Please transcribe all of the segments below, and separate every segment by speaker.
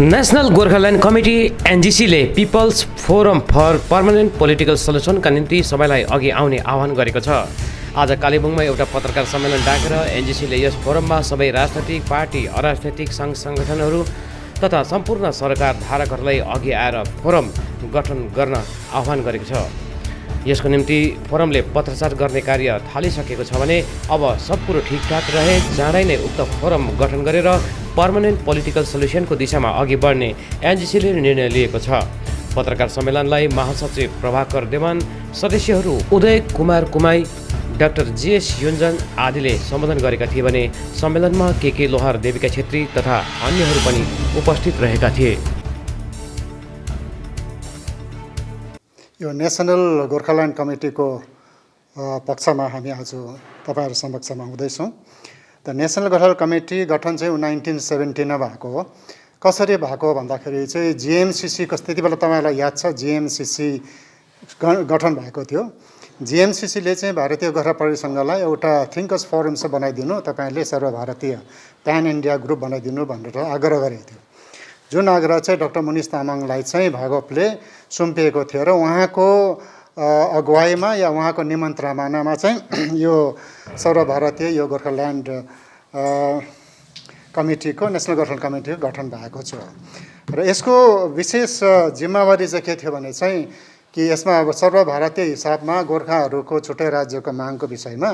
Speaker 1: National Gorkhaland committee एनजिसीले people's forum for permanent political सल्युसनका निम्ति सबैलाई अघि आउने आह्वान गरेको छ। आज कालेबुङमा एउटा पत्रकार सम्मेलन डाकेर एनजिसीले यस फोरममा सबै राजनैतिक पार्टी, अराजनैतिक सङ्घ सङ्गठनहरू तथा सम्पूर्ण सरकार धारकहरूलाई अघि आएर फोरम गठन गर्न आह्वान गरेको छ। यसको निम्ति फोरमले पत्रचार गर्ने कार्य थालिसकेको छ भने अब सब कुरो ठिकठाक रहे चाँडै नै उक्त फोरम गठन गरेर पर्मानेन्ट पोलिटिकल सल्युसनको दिशामा अघि बढ्ने एनजिसीले निर्णय लिएको छ। पत्रकार सम्मेलनलाई महासचिव प्रभाकर देवान, सदस्यहरू उदय कुमार कुमाई, डाक्टर जीएस योन्जन आदिले सम्बोधन गरेका थिए भने सम्मेलनमा के लोहार, देविका छेत्री तथा अन्यहरू पनि उपस्थित रहेका थिए।
Speaker 2: यो नेसनल गोर्खाल्यान्ड कमिटीको पक्षमा हामी आज तपाईहरु समक्षमा हुँदैछौँ। त नेसनल गोर्खाल्यान्ड कमिटी गठन चाहिँ 1970 मा भएको हो। कसरी भएको भन्दाखेरि चाहिँ जीएमसीसी को त्यति बेला तपाईलाई याद छ, जीएमसीसी गठन भएको थियो। जीएमसीसीले चाहिँ भारतीय गोर्खा परिसङ्घलाई एउटा थिङ्कर्स फोरम चाहिँ बनाइदिनु, तपाईले सर्वभारतीय प्यान इन्डिया ग्रुप बनाइदिनु भनेर आग्रह गरेको थियो। जुन आग्रह चाहिँ डाक्टर मुनिस तामाङलाई चाहिँ भागवतले सुम्पिएको थियो र उहाँको अगुवाईमा या उहाँको निमन्त्रणामा चाहिँ यो सर्वभारतीय यो गोर्खाल्यान्ड कमिटीको नेसनल गोर्खाल्यान्ड कमिटीको गठन भएको छ। र यसको विशेष जिम्मेवारी चाहिँ के थियो भने चाहिँ कि यसमा अब सर्वभारतीय हिसाबमा गोर्खाहरूको छुट्टै राज्यको मागको विषयमा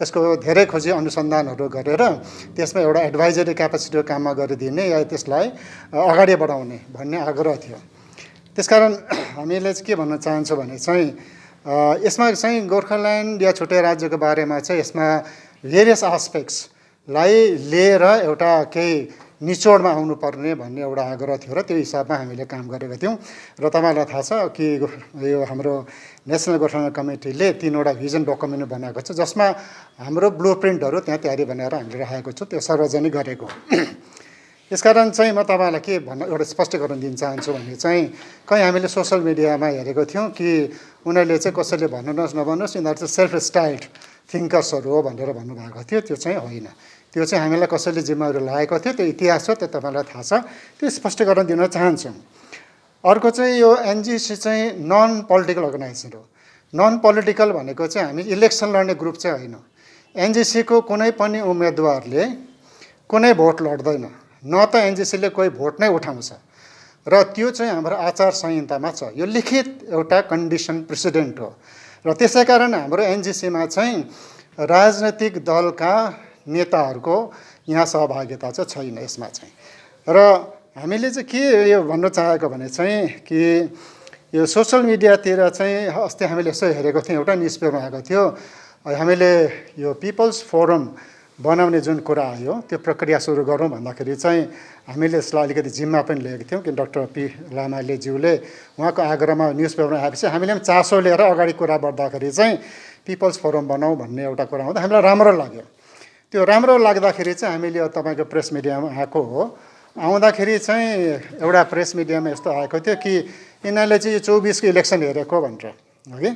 Speaker 2: यसको धेरै खोजी अनुसन्धानहरू गरेर त्यसमा एउटा एडभाइजरी क्यापेसिटीको काममा गरिदिने या त्यसलाई अगाडि बढाउने भन्ने आग्रह थियो। त्यसकारण हामीले चाहिँ के भन्न चाहन्छौँ भने चाहिँ यसमा चाहिँ गोर्खाल्यान्ड या छुट्टै राज्यको बारेमा चाहिँ यसमा भेरियस एस्पेक्ट्सलाई लिएर एउटा केही निचोडमा आउनुपर्ने भन्ने एउटा आग्रह थियो र त्यो हिसाबमा हामीले काम गरेका थियौँ। र तपाईँलाई थाहा छ कि यो हाम्रो नेसनल गोर्खाल्यान्ड कमिटीले 3वटा भिजन डकुमेन्ट बनाएको छ, जसमा हाम्रो ब्लुप्रिन्टहरू त्यहाँ तयारी बनाएर हामीले राखेको छु, त्यो सार्वजनिक गरेको। यसकारण चाहिँ म तपाईँलाई के भन्न एउटा स्पष्टीकरण दिन चाहन्छु भने चाहिँ कहीँ हामीले सोसल मिडियामा हेरेको थियौँ कि उनीहरूले चाहिँ कसैले भन्नुहोस् नभन्नुहोस् यिनीहरू चाहिँ सेल्फ स्टाइल्ड थिङ्कर्सहरू हो भनेर भन्नुभएको थियो। त्यो चाहिँ होइन, त्यो चाहिँ हामीलाई कसैले जिम्मेवारी लगाएको थियो, त्यो इतिहास हो, त्यो तपाईँलाई थाहा छ, त्यो स्पष्टीकरण दिन चाहन्छौँ। अर्को चाहिँ यो एनजिसी चाहिँ नन पोलिटिकल अर्गनाइजेसन हो। नन पोलिटिकल भनेको चाहिँ हामी इलेक्सन लड्ने ग्रुप चाहिँ होइन। एनजिसीको कुनै पनि उम्मेदवारले कुनै भोट लड्दैन, न त एनजिसीले कोही भोट नै उठाउँछ र त्यो चाहिँ हाम्रो आचार संहितामा छ। यो लिखित एउटा कन्डिसन प्रेसिडेन्ट हो र त्यसै कारण हाम्रो एनजिसीमा चाहिँ राजनैतिक दलका नेताहरूको यहाँ सहभागिता चाहिँ छैन यसमा चाहिँ। र हामीले चाहिँ के यो भन्न चाहेको भने चाहिँ कि यो सोसल मिडियातिर चाहिँ अस्ति हामीले यसो हेरेको थियौँ, एउटा न्युज पेपरमा आएको थियो, हामीले यो पिपल्स फोरम बनाउने जुन कुरा आयो त्यो प्रक्रिया सुरु गरौँ भन्दाखेरि चाहिँ हामीले यसलाई अलिकति जिम्मा पनि लिएको थियौँ कि डाक्टर पी लामाले ज्यूले उहाँको आग्रहमा न्युज पेपरमा आएपछि हामीले पनि चासो लिएर अगाडि कुरा बढ्दाखेरि चाहिँ पिपल्स फोरम बनाऊ भन्ने एउटा कुरा आउँदा हामीलाई राम्रो लाग्यो। त्यो राम्रो लाग्दाखेरि चाहिँ हामीले तपाईँको प्रेस मिडियामा आएको हो। आउँदाखेरि चाहिँ एउटा प्रेस मिडियामा यस्तो आएको थियो कि यिनीहरूले चाहिँ यो 24 को इलेक्सन हेरेको भनेर, हगि,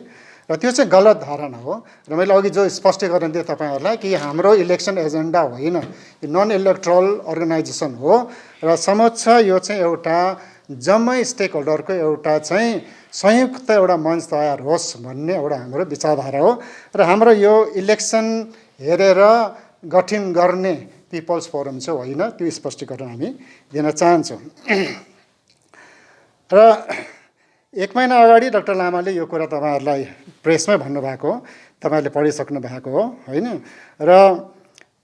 Speaker 2: र त्यो चाहिँ गलत धारणा हो। र मैले अघि जो स्पष्टीकरण दिएँ तपाईँहरूलाई कि हाम्रो इलेक्सन एजेन्डा होइन, यो नन इलेक्ट्रल अर्गनाइजेसन हो र समक्ष यो चाहिँ एउटा जम्मै स्टेक होल्डरको एउटा चाहिँ संयुक्त एउटा मञ्च तयार होस् भन्ने एउटा हाम्रो विचारधारा हो। र हाम्रो यो इलेक्सन हेरेर गठन गर्ने पिपल्स फोरम चाहिँ होइन, त्यो स्पष्टीकरण हामी दिन चाहन्छौँ। र 1 महिना अगाडि डाक्टर लामाले यो कुरा तपाईँहरूलाई प्रेसमै भन्नुभएको हो, तपाईँहरूले पढिसक्नु भएको हो होइन। र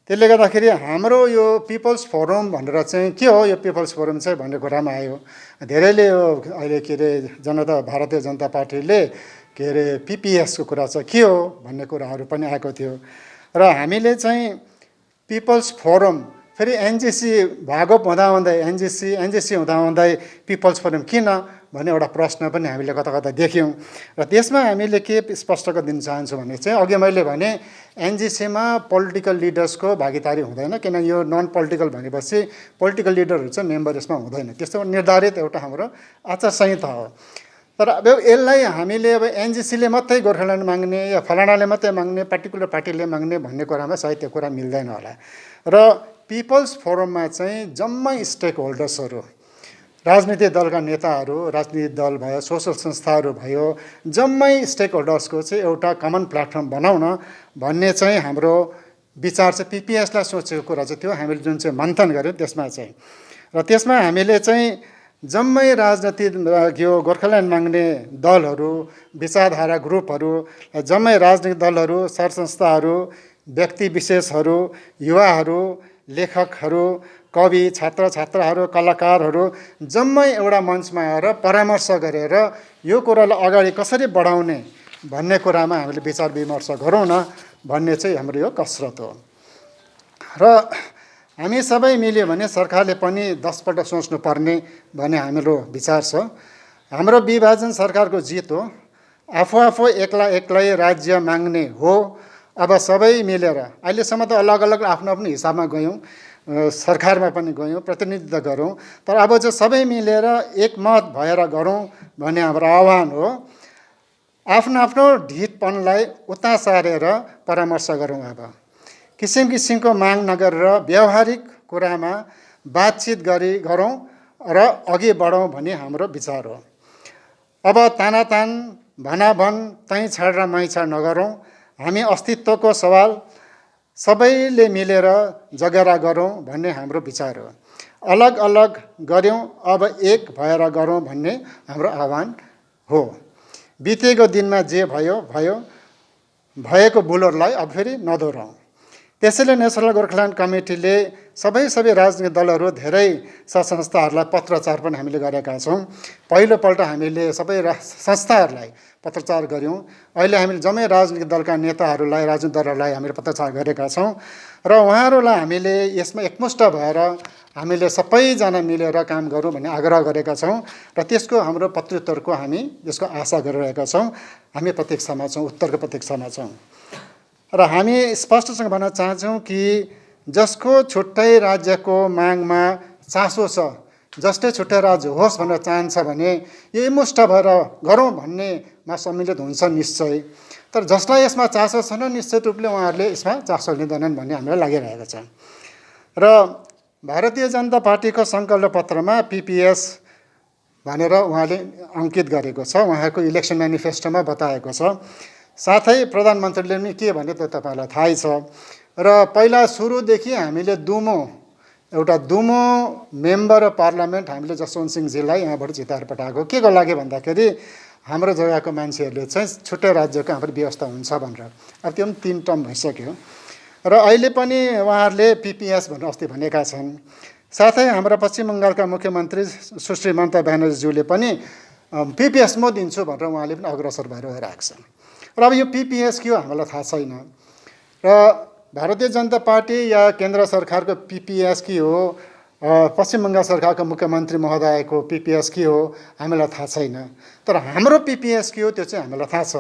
Speaker 2: त्यसले गर्दाखेरि हाम्रो यो पिपल्स फोरम भनेर चाहिँ के हो, यो पिपल्स फोरम चाहिँ भन्ने कुरामा आयो। धेरैले यो अहिले के अरे भारतीय जनता पार्टीले के अरे पिपिएसको कुरा चाहिँ के हो भन्ने कुराहरू पनि आएको थियो। र हामीले चाहिँ पिपल्स फोरम फेरि एनजिसी भागवत हुँदाहुँदै एनजिसी हुँदाहुँदै पिपल्स फोरम किन भन्ने एउटा प्रश्न पनि हामीले कता कता देख्यौँ। र त्यसमा हामीले के स्पष्ट दिन चाहन्छौँ भने चाहिँ अघि मैले भने एनजिसीमा पोलिटिकल लिडर्सको भागीदारी हुँदैन, किन यो नन पोलिटिकल भनेपछि पोलिटिकल लिडरहरू चाहिँ मेम्बर यसमा हुँदैन, त्यस्तो निर्धारित एउटा हाम्रो आचार संहिता हो। तर अब यसलाई हामीले अब एनजिसीले मात्रै गोर्खाल्यान्ड माग्ने या फलानाले मात्रै माग्ने, पार्टिकुलर पार्टीले माग्ने भन्ने कुरामा सायद त्यो कुरा मिल्दैन होला। र पिपल्स फोरममा चाहिँ जम्मै स्टेक होल्डर्सहरू राजनीतिक दलका नेताहरू, राजनीतिक दल भयो, सोसल संस्थाहरू भयो, जम्मै स्टेक होल्डर्सको चाहिँ एउटा कमन प्लेटफर्म बनाउन भन्ने चाहिँ हाम्रो विचार चाहिँ पिपिएसलाई सोचेको कुरा चाहिँ त्यो हामीले जुन चाहिँ मन्थन गऱ्यौँ त्यसमा चाहिँ। र त्यसमा हामीले चाहिँ जम्मै राजनीतिक यो गोर्खाल्यान्ड माग्ने दलहरू, विचारधारा ग्रुपहरू, जम्मै राजनीतिक दलहरू, सरसंस्थाहरू, व्यक्ति विशेषहरू, युवाहरू, लेखकहरू, कवि, छात्र छात्राहरू, कलाकारहरू जम्मै एउटा मञ्चमा आएर परामर्श गरेर यो कुरालाई अगाडि कसरी बढाउने भन्ने कुरामा हामीले विचार विमर्श गरौँ न भन्ने चाहिँ हाम्रो यो कसरत हो। र हामी सबै मिल्यो भने सरकारले पनि 10 पल्ट सोच्नुपर्ने भन्ने हाम्रो विचार छ। हाम्रो विभाजन सरकारको जित हो। आफू एक्लै राज्य माग्ने हो। अब सबै मिलेर अहिलेसम्म त अलग अलग आफ्नो आफ्नो हिसाबमा गयौँ, सरकारमा पनि गयौँ, प्रतिनिधित्व गरौँ, तर अब चाहिँ सबै मिलेर एकमत भएर गरौँ भन्ने हाम्रो आह्वान हो। आफ्नो आफ्नो ढितपनलाई उता सारेर परामर्श गरौँ। अब किसिम किसिमको माग नगरेर व्यावहारिक कुरामा बातचित गरौँ र अघि बढौँ भन्ने हाम्रो विचार हो। अब तानातान भनाभन तैँ छाड र मै छाड नगरौँ। हामी अस्तित्वको सवाल सबैले मिलेर जगेरा गरौँ भन्ने हाम्रो विचार हो। अलग अलग गऱ्यौँ, अब एक भएर गरौँ भन्ने हाम्रो आह्वान हो। बितेको दिनमा जे भयो भयो, भएको बुलोरलाई अब फेरि नदोहोऱ्याउँ। त्यसैले नेसनल गोर्खाल्यान्ड कमिटीले सबै राजनीतिक दलहरू, धेरै संस्थाहरूलाई पत्रचार पनि हामीले गरेका छौँ। पहिलोपल्ट हामीले सबै संस्थाहरूलाई पत्रचार गऱ्यौँ। अहिले हामीले जम्मै राजनीतिक दलका नेताहरूलाई, राजनीतिक दलहरूलाई हामीले पत्रचार गरेका छौँ र उहाँहरूलाई हामीले यसमा एकमुष्ट भएर हामीले सबैजना मिलेर काम गरौँ भन्ने आग्रह गरेका छौँ र त्यसको हाम्रो प्रत्युत्तरको हामी यसको आशा गरिरहेका छौँ। हामी प्रतीक्षामा छौँ, उत्तरको प्रतीक्षामा छौँ। र हामी स्पष्टसँग भन्न चाहन्छौँ कि जसको छुट्टै राज्यको मागमा चासो छ, जसले छुट्टै राज्य होस् भनेर चाहन्छ भने यो एकमुष्ट भएर गरौँ भन्नेमा सम्मिलित हुन्छ निश्चय। तर जसलाई यसमा चासो छैन निश्चित रूपले उहाँहरूले यसमा चासो लिँदैनन् भन्ने हामीलाई लागिरहेको छ। र भारतीय जनता पार्टीको सङ्कल्प पत्रमा पिपिएस भनेर उहाँले अङ्कित गरेको छ, उहाँको इलेक्सन म्यानिफेस्टोमा बताएको छ। साथै प्रधानमन्त्रीले पनि के भने त तपाईँलाई थाहै छ। र पहिला सुरुदेखि हामीले एउटा दुमो मेम्बर अफ पार्लियामेन्ट हामीले जसवन्त सिंहजीलाई यहाँबाट जिताएर पठाएको के को लागि भन्दाखेरि हाम्रो जग्गाको मान्छेहरूले चाहिँ छुट्टै राज्यको हाम्रो व्यवस्था हुन्छ भनेर। अब त्यो पनि 3 टर्म भइसक्यो र अहिले पनि उहाँहरूले पिपिएस भनेर अस्ति भनेका छन्। साथै हाम्रा पश्चिम बङ्गालका मुख्यमन्त्री सुश्री ममता ब्यानर्जीज्यूले पनि पिपिएस म दिन्छु भनेर उहाँले पनि अग्रसर भएर गइरहेको छ। र अब यो पिपिएस के हो हामीलाई थाहा छैन र भारतीय जनता पार्टी या केन्द्र सरकारको पिपिएस के हो, पश्चिम बङ्गाल सरकारको मुख्यमन्त्री महोदयको पिपिएस के हो हामीलाई थाहा छैन। तर हाम्रो पिपिएस के हो त्यो चाहिँ हामीलाई थाहा छ।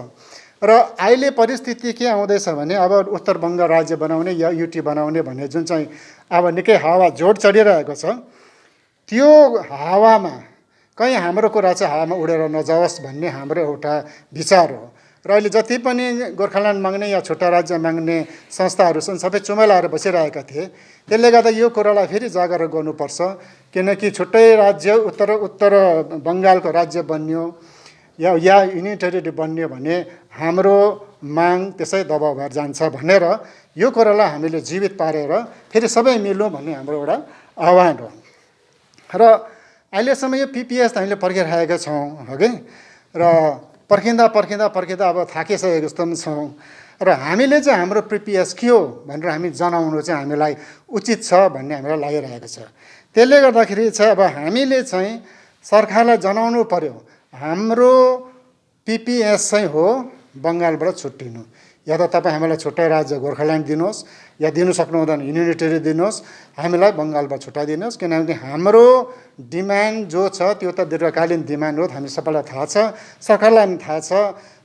Speaker 2: र अहिले परिस्थिति के आउँदैछ भने अब उत्तर बङ्ग राज्य बनाउने या युटी बनाउने भन्ने जुन चाहिँ अब निकै हावा जोड चढिरहेको छ, त्यो हावामा कहीँ हाम्रो कुरा चाहिँ हावामा उडेर नजाओस् भन्ने हाम्रो एउटा विचार हो। र अहिले जति पनि गोर्खाल्यान्ड माग्ने या छुट्टा राज्य माग्ने संस्थाहरू छन् सबै चुमैलाएर बसिरहेका थिए। त्यसले गर्दा यो कुरालाई फेरि जागर गर्नुपर्छ, किनकि छुट्टै राज्य उत्तर बङ्गालको राज्य बन्यो या युनिटरी बन्यो भने हाम्रो माग त्यसै दबाउ भएर जान्छ भनेर यो कुरालाई हामीले जीवित पारेर फेरि सबै मिलौँ भन्ने हाम्रो एउटा आह्वान हो। र अहिलेसम्म यो पिपिएस हामीले पर्खिरहेका छौँ हगि, र पर्खिँदा अब थाकिसकेको जस्तो पनि छौँ। र हामीले चाहिँ हाम्रो पिपिएस के हो भनेर हामी जनाउनु चाहिँ हामीलाई उचित छ भन्ने हामीलाई लागिरहेको छ। त्यसले गर्दाखेरि चाहिँ अब हामीले चाहिँ सरकारलाई जनाउनु पर्यो हाम्रो पिपिएस चाहिँ हो बङ्गालबाट छुट्टिनु। या त तपाईँ हामीलाई छुट्टै राज्य गोर्खाल्यान्ड दिनुहोस् या दिनु सक्नुहुँदैन युनिटरी दिनुहोस्, हामीलाई बङ्गालबाट छुट्टाइदिनुहोस्। किनभने हाम्रो डिमान्ड जो छ त्यो त दीर्घकालीन डिमान्ड हो, हामी सबैलाई थाहा छ, सरकारलाई पनि थाहा छ।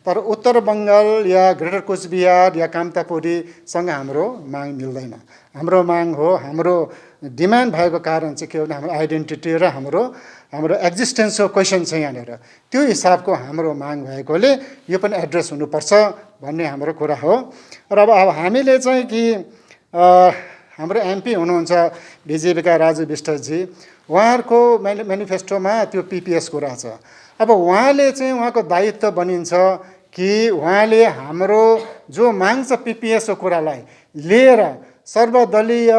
Speaker 2: तर उत्तर बङ्गाल या ग्रेटर कुचबिहार या कामतापुरीसँग हाम्रो माग मिल्दैन। हाम्रो माग हो, हाम्रो डिमान्ड भएको कारण चाहिँ के हो भने हाम्रो आइडेन्टिटी र हाम्रो एक्जिस्टेन्सको क्वेसन छ यहाँनिर। त्यो हिसाबको हाम्रो माग भएकोले यो पनि एड्रेस हुनुपर्छ भन्ने हाम्रो कुरा हो। र अब हामीले चाहिँ कि हाम्रो एमपी हुनुहुन्छ बिजेपीका राजु विष्टजी, उहाँहरूको मेनिफेस्टोमा त्यो पिपिएसको रहेछ। अब उहाँले चाहिँ उहाँको दायित्व बनिन्छ कि उहाँले हाम्रो जो माग छ पिपिएसको कुरालाई लिएर सर्वदलीय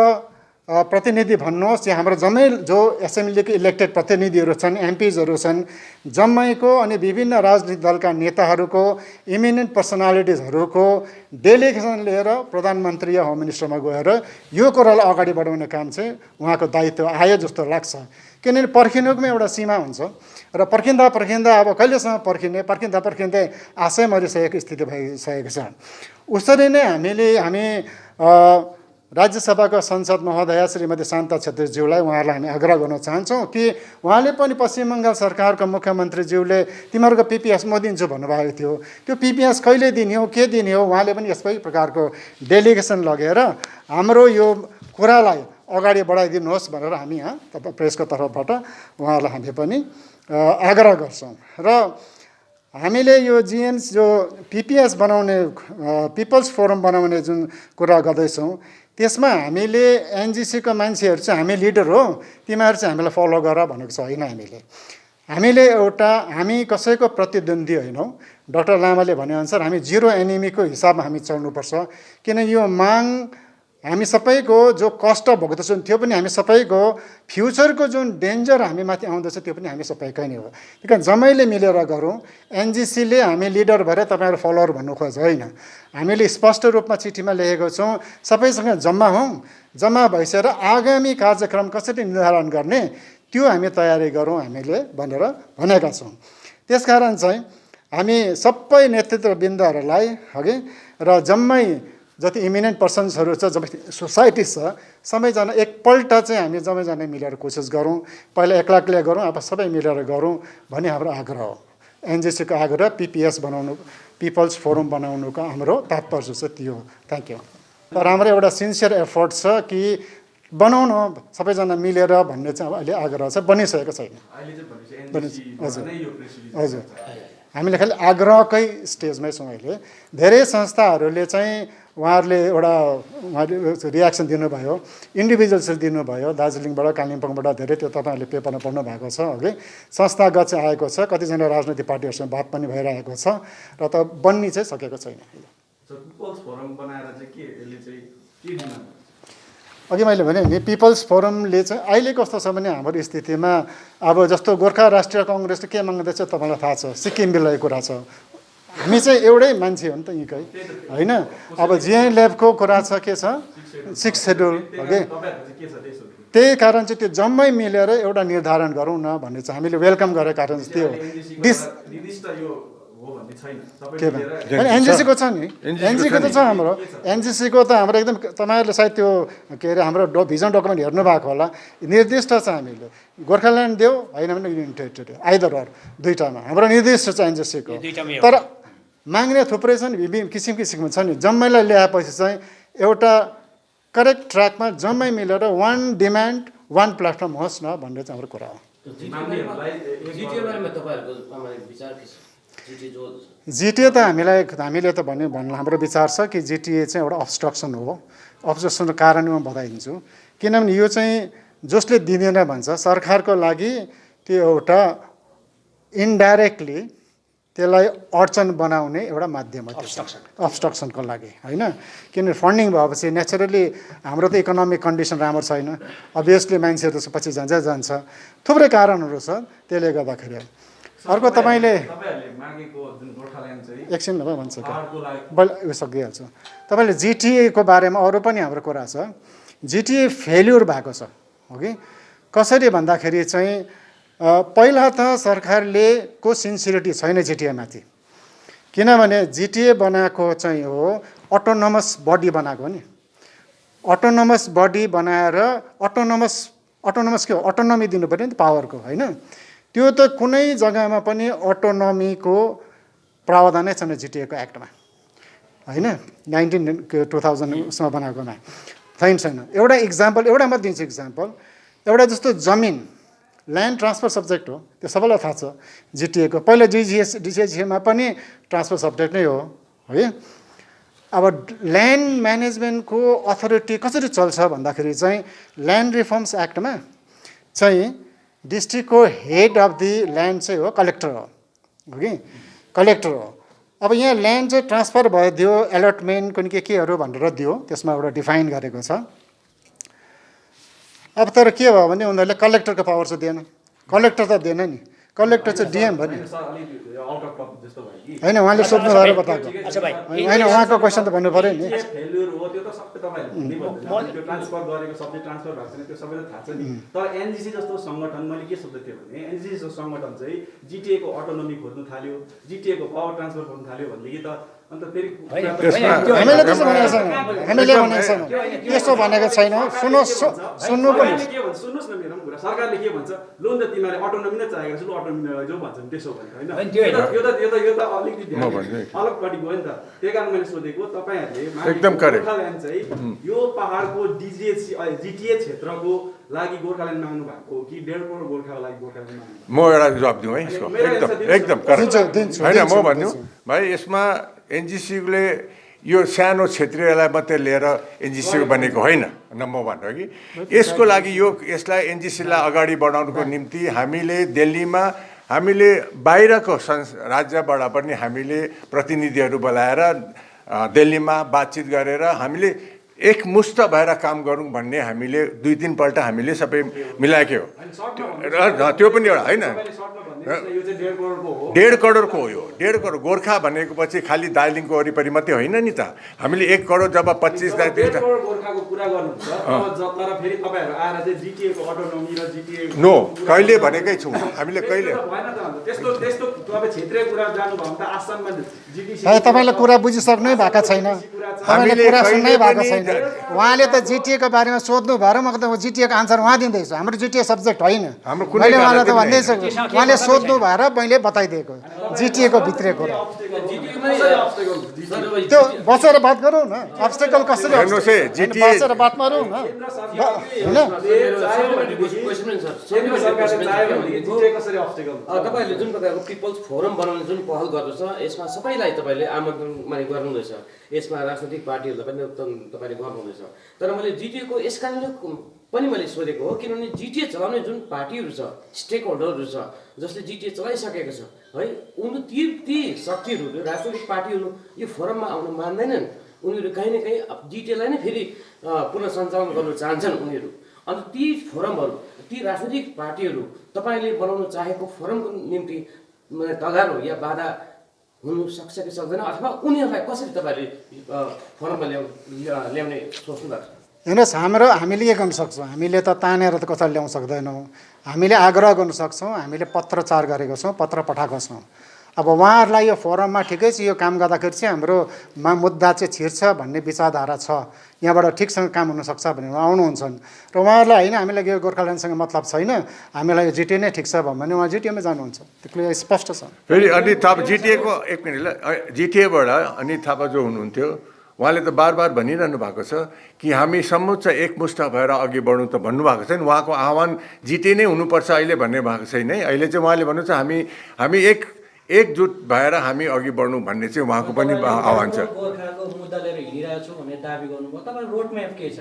Speaker 2: प्रतिनिधि भन्नुहोस् या हाम्रो जम्मै जो एसेम्ब्लीको इलेक्टेड प्रतिनिधिहरू छन्, एमपिजहरू छन्, जम्मैको अनि विभिन्न राजनीतिक दलका नेताहरूको, इमिनेन्ट पर्सनालिटिजहरूको डेलिगेसन लिएर प्रधानमन्त्री या होम मिनिस्टरमा गएर यो कुरालाई अगाडि बढाउने काम चाहिँ उहाँको दायित्व आयो जस्तो लाग्छ। किनभने पर्खिनुको एउटा सीमा हुन्छ र पर्खिँदा अब कहिलेसम्म पर्खिँदै आशै मरिसकेको स्थिति भइसकेको छ। उसरी नै हामी राज्यसभाको संसद महोदया श्रीमती शान्ता छेत्रीज्यूलाई उहाँहरूलाई हामी आग्रह गर्न चाहन्छौँ कि उहाँले पनि पश्चिम बङ्गाल सरकारको मुख्यमन्त्रीज्यूले तिमीहरूको पिपिएस म दिन्छु भन्नुभएको थियो, त्यो पिपिएस कहिले दिने हो के दिने हो, उहाँले पनि यस्तै प्रकारको डेलिगेसन लगेर हाम्रो यो कुरालाई अगाडि बढाइदिनुहोस् भनेर हामी यहाँ प्रेसको तर्फबाट उहाँहरूलाई हामी पनि आग्रह गर्छौँ। र हामीले यो जिएन जो पिपिएस बनाउने पिपल्स फोरम बनाउने जुन कुरा गर्दैछौँ त्यसमा हामीले एनजिसीको मान्छेहरू चाहिँ हामी लिडर हो, तिमीहरू चाहिँ हामीलाई फलो गर भनेको छ होइन। हामी कसैको प्रतिद्वन्दी होइनौँ। डाक्टर लामाले भनेअनुसार हामी जिरो एनिमीको हिसाबमा हामी चल्नुपर्छ, किन यो माग हामी सबैको जो कष्ट भोग्दछौँ त्यो पनि हामी सबैको, फ्युचरको जुन डेन्जर हामी माथि आउँदैछ त्यो पनि हामी सबैकै नै हो। त्यही कारण जम्मैले मिलेर गरौँ। एनजिसीले हामी लिडर भएर तपाईँहरू फलोवर भन्नु खोज होइन, हामीले स्पष्ट रूपमा चिठीमा लेखेको छौँ सबैसँग जम्मा हौँ, जम्मा भइसकेर आगामी कार्यक्रम कसरी निर्धारण गर्ने त्यो हामी तयारी गरौँ हामीले भनेर भनेका छौँ। त्यसकारण चाहिँ हामी सबै नेतृत्ववृन्दहरूलाई हगि र जम्मै जति इमिनेन्ट पर्सन्सहरू छ, जब सोसाइटी छ, सबैजना एकपल्ट चाहिँ हामी सबैजना मिलेर कोसिस गरौँ। पहिला एक्लै गरौँ, अब सबै मिलेर गरौँ भन्ने हाम्रो आग्रह हो। एनजिसीको आग्रह पिपिएस बनाउनु, पिपल्स फोरम बनाउनुको हाम्रो तात्पर्य छ त्यो हो। Thank you. तर हाम्रो एउटा सिन्सियर एफर्ट छ कि बनाउन सबैजना मिलेर भन्ने चाहिँ अब अहिले आग्रह छ, बनिसकेको छैन। हजुर हामीले खालि आग्रहकै स्टेजमै छौँ अहिले। धेरै संस्थाहरूले चाहिँ उहाँहरूले रियाक्सन दिनुभयो, इन्डिभिजुअल्सहरू दिनुभयो, दार्जिलिङबाट कालिम्पोङबाट धेरै, त्यो तपाईँहरूले पेपरमा पढ्नु भएको छ अघि। संस्थागत चाहिँ आएको छ, कतिजना राजनैतिक पार्टीहरूसँग बात पनि भइरहेको छ र त बन्नी चाहिँ सकेको छैन। अघि मैले भने नि पिपल्स फोरमले चाहिँ अहिले कस्तो छ भने हाम्रो स्थितिमा अब जस्तो गोर्खा राष्ट्रिय कङ्ग्रेसले के माग्दैछ तपाईँलाई थाहा छ, सिक्किम बिलको कुरा छ। हामी चाहिँ एउटै मान्छे हो नि त यहीँकै होइन। अब जिएनएलएफको कुरा छ, के छ 6 सेड्युल ओके, त्यही कारण चाहिँ त्यो जम्मै मिलेर एउटा निर्धारण गरौँ न भन्ने चाहिँ हामीले वेलकम गरेको कारण चाहिँ त्यो हो। एनजिसीको छ नि, एनजिसीको त छ हाम्रो, एनजिसीको त हाम्रो एकदम तपाईँहरूले सायद त्यो के अरे हाम्रो भिजन डकुमेन्ट हेर्नु भएको होला, निर्दिष्ट छ हामीले गोर्खाल्यान्ड देऊ होइन भने युनियन टेरिटोरी आइदर अर दुईटामा हाम्रो निर्दिष्ट छ एनजिसीको। तर माग्ने थुप्रै छ नि, विभिन्न किसिमको छ नि, जम्मैलाई ल्याएपछि चाहिँ एउटा करेक्ट ट्र्याकमा जम्मै मिलेर वान डिमान्ड वान प्लेटफर्म होस् न भन्ने चाहिँ हाम्रो कुरा हो। जिटिए त हामीले त भन्नु हाम्रो विचार छ कि जिटिए चाहिँ एउटा अब्स्ट्रक्सन हो। अब्स्ट्रक्सनको कारण म बताइदिन्छु। किनभने यो चाहिँ जसले दिँदैन भन्छ सरकारको लागि त्यो एउटा इन्डाइरेक्टली त्यसलाई अडचन बनाउने एउटा माध्यम हो, अब्स्ट्रक्सनको लागि होइन। किनभने फन्डिङ भएपछि नेचुरली हाम्रो त इकोनोमिक कन्डिसन राम्रो छैन, अभियसली मान्छेहरू पछि जान्छ, थुप्रै कारणहरू छ त्यसले गर्दाखेरि। अर्को तपाईँले एकछिन नभए भन्छ उयो सकिहाल्छु। तपाईँले जिटिएको बारेमा अरू पनि हाम्रो कुरा छ। जिटिए फेल्युर भएको छ हो कि कसरी भन्दाखेरि चाहिँ पहिला त सरकारले को सिन्सिरिटी छैन जिटिएमाथि, किनभने जिटिए बनाएको चाहिँ हो अटोनोमस बडी बनाएको नि। अटोनोमस बडी बनाएर अटोनोमस के हो, अटोनोमी दिनु पऱ्यो नि त पावरको होइन। त्यो त कुनै जग्गामा पनि अटोनोमीको प्रावधानै छैन जिटिएको एक्टमा होइन, 2000 बनाएकोमा छैन। एउटा इक्जाम्पल, एउटा मात्र दिन्छु इक्जाम्पल, एउटा जस्तो जमिन ल्यान्ड ट्रान्सफर सब्जेक्ट हो, त्यो सबैलाई थाहा छ जिटिएको। पहिला डिजिएचमा पनि ट्रान्सफर सब्जेक्ट नै हो है। अब ल्यान्ड म्यानेजमेन्टको अथोरिटी कसरी चल्छ भन्दाखेरि चाहिँ ल्यान्ड रिफर्म्स एक्टमा चाहिँ डिस्ट्रिक्टको हेड अफ दि ल्यान्ड चाहिँ हो कलेक्टर हो कि कलेक्टर हो। अब यहाँ ल्यान्ड चाहिँ ट्रान्सफर भयो दियो एलटमेन्ट कुन केहरू भनेर दियो, त्यसमा एउटा डिफाइन गरेको छ। अब तर के भयो भने उनीहरूले कलेक्टरको पावर चाहिँ दिएन, कलेक्टर त दिएन नि, कलेक्टर चाहिँ डिएम भयो नि। होइन उहाँले सोध्नु भएर बताएको होइन, उहाँको क्वेसन त भन्नु पऱ्यो नि।
Speaker 3: फेल्युर हो त्यो त सबै तपाईँहरूले भन्दै भन्नु त्यो ट्रान्सफर गरेको सब्जेक्ट ट्रान्सफर भएको छैन त्यो सबैलाई थाहा छ नि। तर एनजिसी जस्तो सङ्गठन मैले के सोध्दै थिएँ भने एनजिसी जस्तो सङ्गठन चाहिँ जिटिएको अटोनोमी खोज्नु थाल्यो, जिटिएको पावर ट्रान्सफर खोज्नु थाल्यो भनेदेखि त अन्त फेरि
Speaker 2: हामीले त्यसो भनेको छैन, हामीले भनेको छैन, त्यसो भनेको छैन। सुन्नु पनि
Speaker 3: सुन्नुहोस् न मेरो कुरा। सरकारले के भन्छ, लोन त तिमीहरूले अटोनोमी नै चाहेको छ, अटोनोमी लैजाऊ भन्छ नि, त्यसो भने होइन यो त अलिकति अलगपट्टि गयो नि त। त्यही कारण मैले सोधेको तपाईँहरूले
Speaker 4: एकदम करेक्ट
Speaker 3: गोर्खाल्यान्ड चाहिँ यो पहाडको जिटिए क्षेत्रको लागि गोर्खाल्यान्ड माग्नु भएको हो कि 1.5 करोड गोर्खाको लागि गोर्खाल्यान्ड माग्नु?
Speaker 4: म एउटा जवाब दिउँ है यसको, एकदम करेक्ट होइन। म भन्नु भाइ यसमा एनजिसीले यो सानो क्षेत्रीयलाई मात्रै लिएर एनजिसी बनेको होइन, नम्बर 1 हो कि। यसको लागि यसलाई एनजिसीलाई अगाडि बढाउनुको निम्ति हामीले दिल्लीमा हामीले बाहिरको राज्यबाट पनि हामीले प्रतिनिधिहरू बोलाएर दिल्लीमा बातचित गरेर हामीले एकमुष्ट भएर काम गरौँ भन्ने हामीले 2-3 पल्ट हामीले सबै मिलाएको हो। त्यो पनि एउटा होइन 1.5 करोडको हो यो। 1.5 करोड गोर्खा भनेको पछि खालि दार्जिलिङको वरिपरि मात्रै होइन नि त। हामीले 1 करोड जब 25
Speaker 3: गोर्खाको कुरा गर्नुहुन्छ तर फेरि तपाईँहरू आएर चाहिँ जिटिएको अटोनोमी र जिटिए
Speaker 4: नो कहिले भनेकै छौँ हामीले, कहिले
Speaker 3: भएन त। त्यस्तो त्यस्तो तपाईँ क्षेत्रीय कुरा जानुभयो भने त आसाममा जिटिसी
Speaker 2: तपाईँले कुरा बुझिसक्नै भएको छैन, तपाईँले कुरा सुन्नै भएको छैन। उहाँले त जिटिएको बारेमा सोध्नु भएर म त जिटिएको आन्सर उहाँ दिँदैछु, हाम्रो जिटिए सब्जेक्ट होइन। मैले उहाँलाई त भन्दैछु, उहाँले सोध्नु भएर मैले बताइदिएको जिटिएको भित्र कुरा। त्यो बसेर बात गरौँ न, अब्स्टेकल कसरी बसेर बात मारौँ न
Speaker 1: तपाईँहरूले जुन प्रकारको पिपल्स फोरम बनाउने जुन पहल गर्दैछ यसमा सबैलाई तपाईँले आमन्त्रण गर्नुहुँदैछ, यसमा राजनैतिक पार्टीहरूलाई पनि तपाईँले गर्नुहुँदैछ। तर मैले जिटिएको यस कारणले पनि मैले सोधेको हो किनभने जिटिए चलाउने जुन पार्टीहरू छ, स्टेक होल्डरहरू छ, जसले जिटिए चलाइसकेको छ है, उनीहरू ती शक्तिहरू राजनैतिक पार्टीहरू यो फोरममा आउन मान्दैनन्। उनीहरू कहीँ न कहीँ जिटिएलाई नै फेरि पुनः सञ्चालन गर्न चाहन्छन् उनीहरू। अन्त ती फोरमहरू, ती राजनैतिक पार्टीहरू तपाईँले बनाउन चाहेको फोरमको निम्ति तगार हो या बाधा हुनु सक्छ कि सक्दैन, अथवा उनीहरूलाई कसरी तपाईँले फोरममा ल्याउने सोच्नु भएको छ?
Speaker 2: हेर्नुहोस्, हामीले के गर्न सक्छौँ, हामीले त तानेर त कसैले ल्याउन सक्दैनौँ। हामीले आग्रह गर्न सक्छौँ, हामीले पत्रचार गरेको छौँ, पत्र पठाएको छौँ। अब उहाँहरूलाई यो फोरममा ठिकै छ, यो काम गर्दाखेरि चाहिँ हाम्रोमा मुद्दा चाहिँ छिर्छ भन्ने विचारधारा छ, यहाँबाट ठिकसँग काम हुनसक्छ भनेर आउनुहुन्छन्। र उहाँहरूलाई होइन हामीलाई यो गोर्खाल्यान्डसँग मतलब छैन, हामीलाई यो जिटिए नै ठिक छ भयो भने उहाँ जिटिएमै जानुहुन्छ, त्यो क्लियर स्पष्ट छ।
Speaker 4: फेरि अनित थापा जिटिएको एक मिनट ल, जिटिएबाट अनित थापा जो हुनुहुन्थ्यो उहाँले त बार भनिरहनु भएको छ कि हामी समुच्च एकमुष्ट भएर अघि बढौँ त भन्नुभएको छैन। उहाँको आह्वान जिटिए नै हुनुपर्छ अहिले भन्ने भएको छैन है। अहिले चाहिँ उहाँले भन्नुहुन्छ हामी एकजुट भएर हामी अघि बढ्नु भन्ने चाहिँ उहाँको पनि आह्वान छ।
Speaker 5: गोर्खाको मुद्दा लिएर हिँडिरहेको छु भन्ने दाबी गर्नुभयो, तपाईँ रोड म्याप के छ?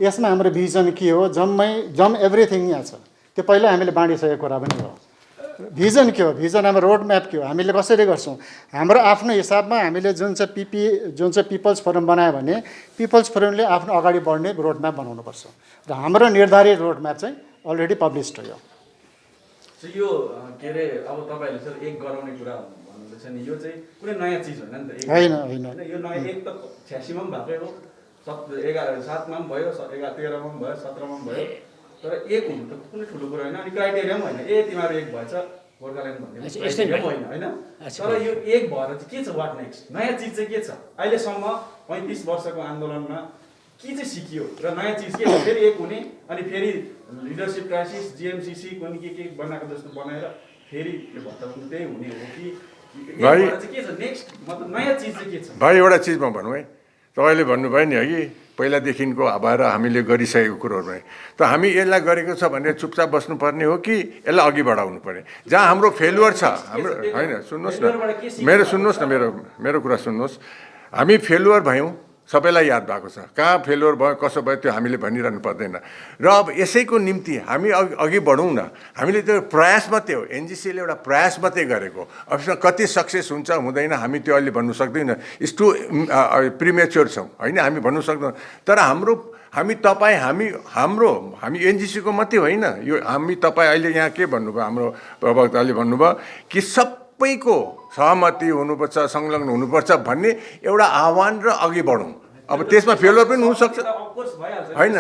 Speaker 2: यसमा हाम्रो भिजन के हो, जम एभ्रिथिङ यहाँ छ। त्यो पहिला हामीले बाँडिसकेको कुरा पनि हो। भिजन के हो, भिजन हाम्रो रोड म्याप के हो, हामीले कसरी गर्छौँ, हाम्रो आफ्नो हिसाबमा हामीले जुन चाहिँ पिपल्स फोरम बनायो भने पिपल्स फोरमले आफ्नो अगाडि बढ्ने रोड म्याप बनाउनुपर्छ र हाम्रो निर्धारित रोड म्याप चाहिँ अलरेडी पब्लिस्ड हो।
Speaker 3: यो के अरे अब तपाईँहरूले सर एक गराउने कुरा भन्नुहुँदैछ नि, यो चाहिँ कुनै नयाँ चिज होइन नि त।
Speaker 2: होइन
Speaker 3: यो नयाँ एक त 86मा पनि भएकै हो, 7मा पनि भयो, 13मा पनि भयो, 17मा पनि भयो। तर एक हुनु त कुनै ठुलो कुरा होइन। अनि क्राइटेरिया पनि होइन तिमीहरू एक भएछ गोर्खाल्यान्ड भन्ने क्राइटेरिया पनि होइन तर यो एक भएर चाहिँ के छ, वाट नेक्स्ट नयाँ चिज चाहिँ के छ? अहिलेसम्म 35 वर्षको आन्दोलनमा के चाहिँ सिकियो र नयाँ चिज के हो? फेरि एक हुने अनि फेरि लिडरसिप क्राइसिस, जिएमसिसी कुनै के बनाएको जस्तो बनाएर फेरि यो भत्ताउनु त्यही हुने हो कि के छ नेक्स्ट, मतलब नयाँ चिज चाहिँ के छ?
Speaker 4: भाइ एउटा चिजमा भनौँ है, तपाईँले भन्नुभयो नि अघि पहिलादेखिको भएर हामीले गरिसकेको कुरोहरू भने त हामी यसलाई गरेको छ भनेर चुपचाप बस्नुपर्ने हो कि यसलाई अघि बढाउनु पर्ने? जहाँ हाम्रो फेलुवर छ हाम्रो होइन, सुन्नुहोस् न मेरो कुरा सुन्नुहोस्, हामी फेलुवर भयौँ सबैलाई याद भएको छ। कहाँ फेलियर भयो कसो भयो त्यो हामीले भनिरहनु पर्दैन। र अब यसैको निम्ति हामी अघि बढौँ न। हामीले त्यो प्रयास मात्रै हो, एनजिसीले एउटा प्रयास मात्रै गरेको। अब यसमा कति सक्सेस हुन्छ हुँदैन हामी त्यो अहिले भन्नु सक्दैनौँ। इट्स टु प्रिमेच्योर छौँ होइन, हामी भन्नु सक्दैनौँ। तर हामी एनजिसीको मात्रै होइन, यो हामी तपाईँ अहिले यहाँ के भन्नुभयो, हाम्रो प्रवक्ताले भन्नुभयो कि सबैको सहमति हुनुपर्छ, संलग्न हुनुपर्छ भन्ने एउटा आह्वान र अघि बढौँ। अब त्यसमा फेलियर पनि हुनसक्छ होइन,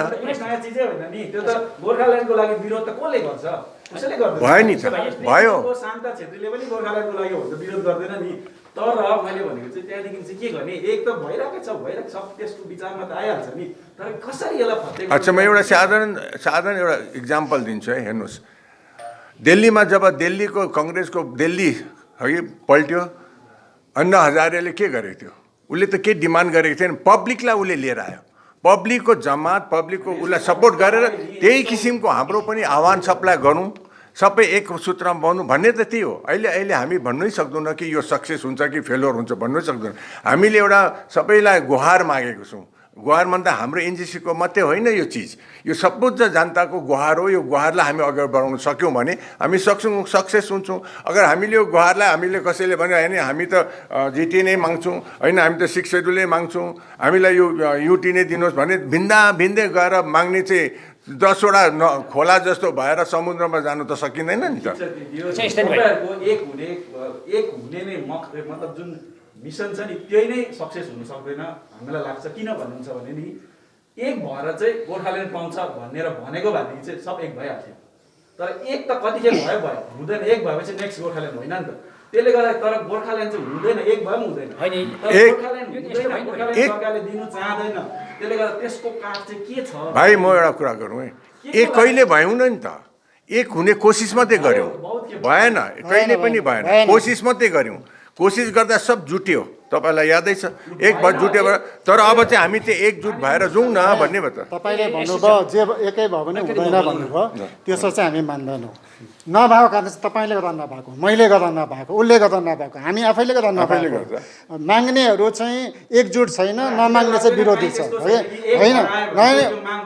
Speaker 3: गोर्खाल्यान्डको लागि विरोध त कसले गर्छ? कसैले गर्दैन।
Speaker 4: भयो नि त, भयो।
Speaker 3: शान्ता छेत्रीले पनि गोर्खाल्यान्डको लागि हो त विरोध गर्दैन नि। तर मैले भनेको चाहिँ त्यहाँदेखि चाहिँ के गर्ने, एक त भइरहेको छ त्यसको विचारमा त आइहाल्छ नि, तर कसरी यसलाई फत्ते।
Speaker 4: अच्छा, म एउटा साधारण एउटा इक्जाम्पल दिन्छु है। हेर्नुहोस्, दिल्लीमा जब दिल्लीको कङ्ग्रेसको दिल्ली है पल्ट्यो, अन्ना हजारेले के गरेको थियो? उसले त केही डिमान्ड गरेको थिएन, पब्लिकलाई उसले लिएर आयो। पब्लिकको जमात, पब्लिकको उसलाई सपोर्ट गरेर त्यही किसिमको हाम्रो पनि आह्वान सबलाई गरौँ, सबै एक सूत्रमा बन्नु भन्ने त त्यही हो। अहिले हामी भन्नै सक्दैनौँ कि यो सक्सेस हुन्छ कि फेलियर हुन्छ भन्नै सक्दैनौँ। हामीले एउटा सबैलाई गुहार मागेको छौँ। गुहार भन्दा हाम्रो एनजिसीको मात्रै होइन, यो चिज यो सम्पूर्ण जनताको गुहार हो। यो गुहारलाई हामी अगाडि बढाउन सक्यौँ भने हामी सक्सेस हुन्छौँ। अगर हामीले यो गुहारलाई हामीले कसैले भन्यो होइन हामी त जिटी नै माग्छौँ होइन, हामी त 6 सेड्युलै माग्छौँ, हामीलाई यो युटी नै दिनुहोस् भने भिन्दै गएर माग्ने चाहिँ 10वटा खोला जस्तो भएर समुद्रमा जानु त सकिँदैन नि त।
Speaker 3: एक हुने नै मतलब जुन मिसन छ नि त्यही नै सक्सेस हुन सक्दैन हामीलाई लाग्छ। किन भन्नुहुन्छ भने नि एक भएर चाहिँ गोर्खाल्यान्ड पाउँछ भनेर भनेको भएदेखि चाहिँ सब एक भइहाल्थ्यो। तर एक त कतिखेर भयो हुँदैन, एक भएपछि नेक्स्ट गोर्खाल्यान्ड होइन नि त। त्यसले गर्दा तर गोर्खाल्यान्ड चाहिँ हुँदैन, एक भयो पनि हुँदैन। गोर्खाल्यान्ड सरकारले दिनु चाहँदैन, त्यसले गर्दा त्यसको काठ चाहिँ के छ
Speaker 4: भाइ? म एउटा कुरा गरौँ है, एक कहिले भयौँ न त, एक हुने कोसिस मात्रै गऱ्यौँ, भएन, कहिले पनि भएन, कोसिस मात्रै गऱ्यौँ। कोसिस गर्दा सब जुट्यो, तपाईँलाई यादै छ, एक भएर जुट्यो। तर अब चाहिँ हामी चाहिँ एकजुट भएर जाउँ न भन्ने भयो त।
Speaker 2: तपाईँले भन्नुभयो जे एकै भयो भने हुँदैन भन्नुभयो, त्यसो चाहिँ हामी मान्दैनौँ। नभएको कारण चाहिँ तपाईँले गर्दा नभएको, मैले गर्दा नभएको, उसले गर्दा नभएको, हामी आफैले गर्दा नभएको। माग्नेहरू चाहिँ एकजुट छैन, नमाग्ने चाहिँ विरोधी छ होइन।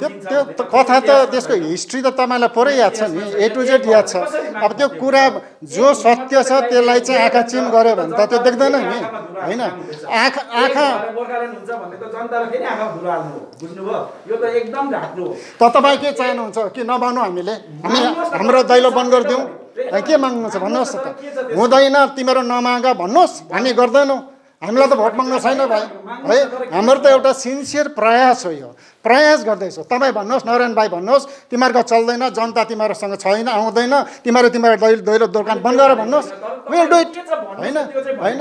Speaker 2: त्यो कथा त त्यसको हिस्ट्री त तपाईँलाई पुरै याद छ नि, A to Z याद छ। अब त्यो कुरा जो सत्य छ त्यसलाई चाहिँ आँखा चिम गऱ्यो भने त त्यो देख्दैन नि होइन। आँखा
Speaker 3: गोर्खाल्यान्ड हुन्छ भन्ने त जनताले फेरि आँखा धुलो हाल्नु हो, बुझ्नुभयो? यो त एकदम ढाक्नु हो।
Speaker 2: तपाईँ के चाहनुहुन्छ कि नभन्नु? हामी हाम्रो दैलो बन्द गरिदिउँ? के माग्नु छ भन्नुहोस् त। हुँदैन, तिमीहरू नमाग भन्नुहोस्, हामी गर्दैनौँ। हामीलाई त भोट माग्नु छैन भाइ है। हाम्रो त एउटा सिन्सियर प्रयास हो, यो प्रयास गर्दैछौँ। तपाईँ भन्नुहोस्, नारायण भाइ भन्नुहोस्, तिमीहरूको चल्दैन, जनता तिमीहरूसँग छैन, आउँदैन, तिमीहरू दैलो दोकान बन्द गरेर भन्नुहोस्, विल डु इट होइन होइन।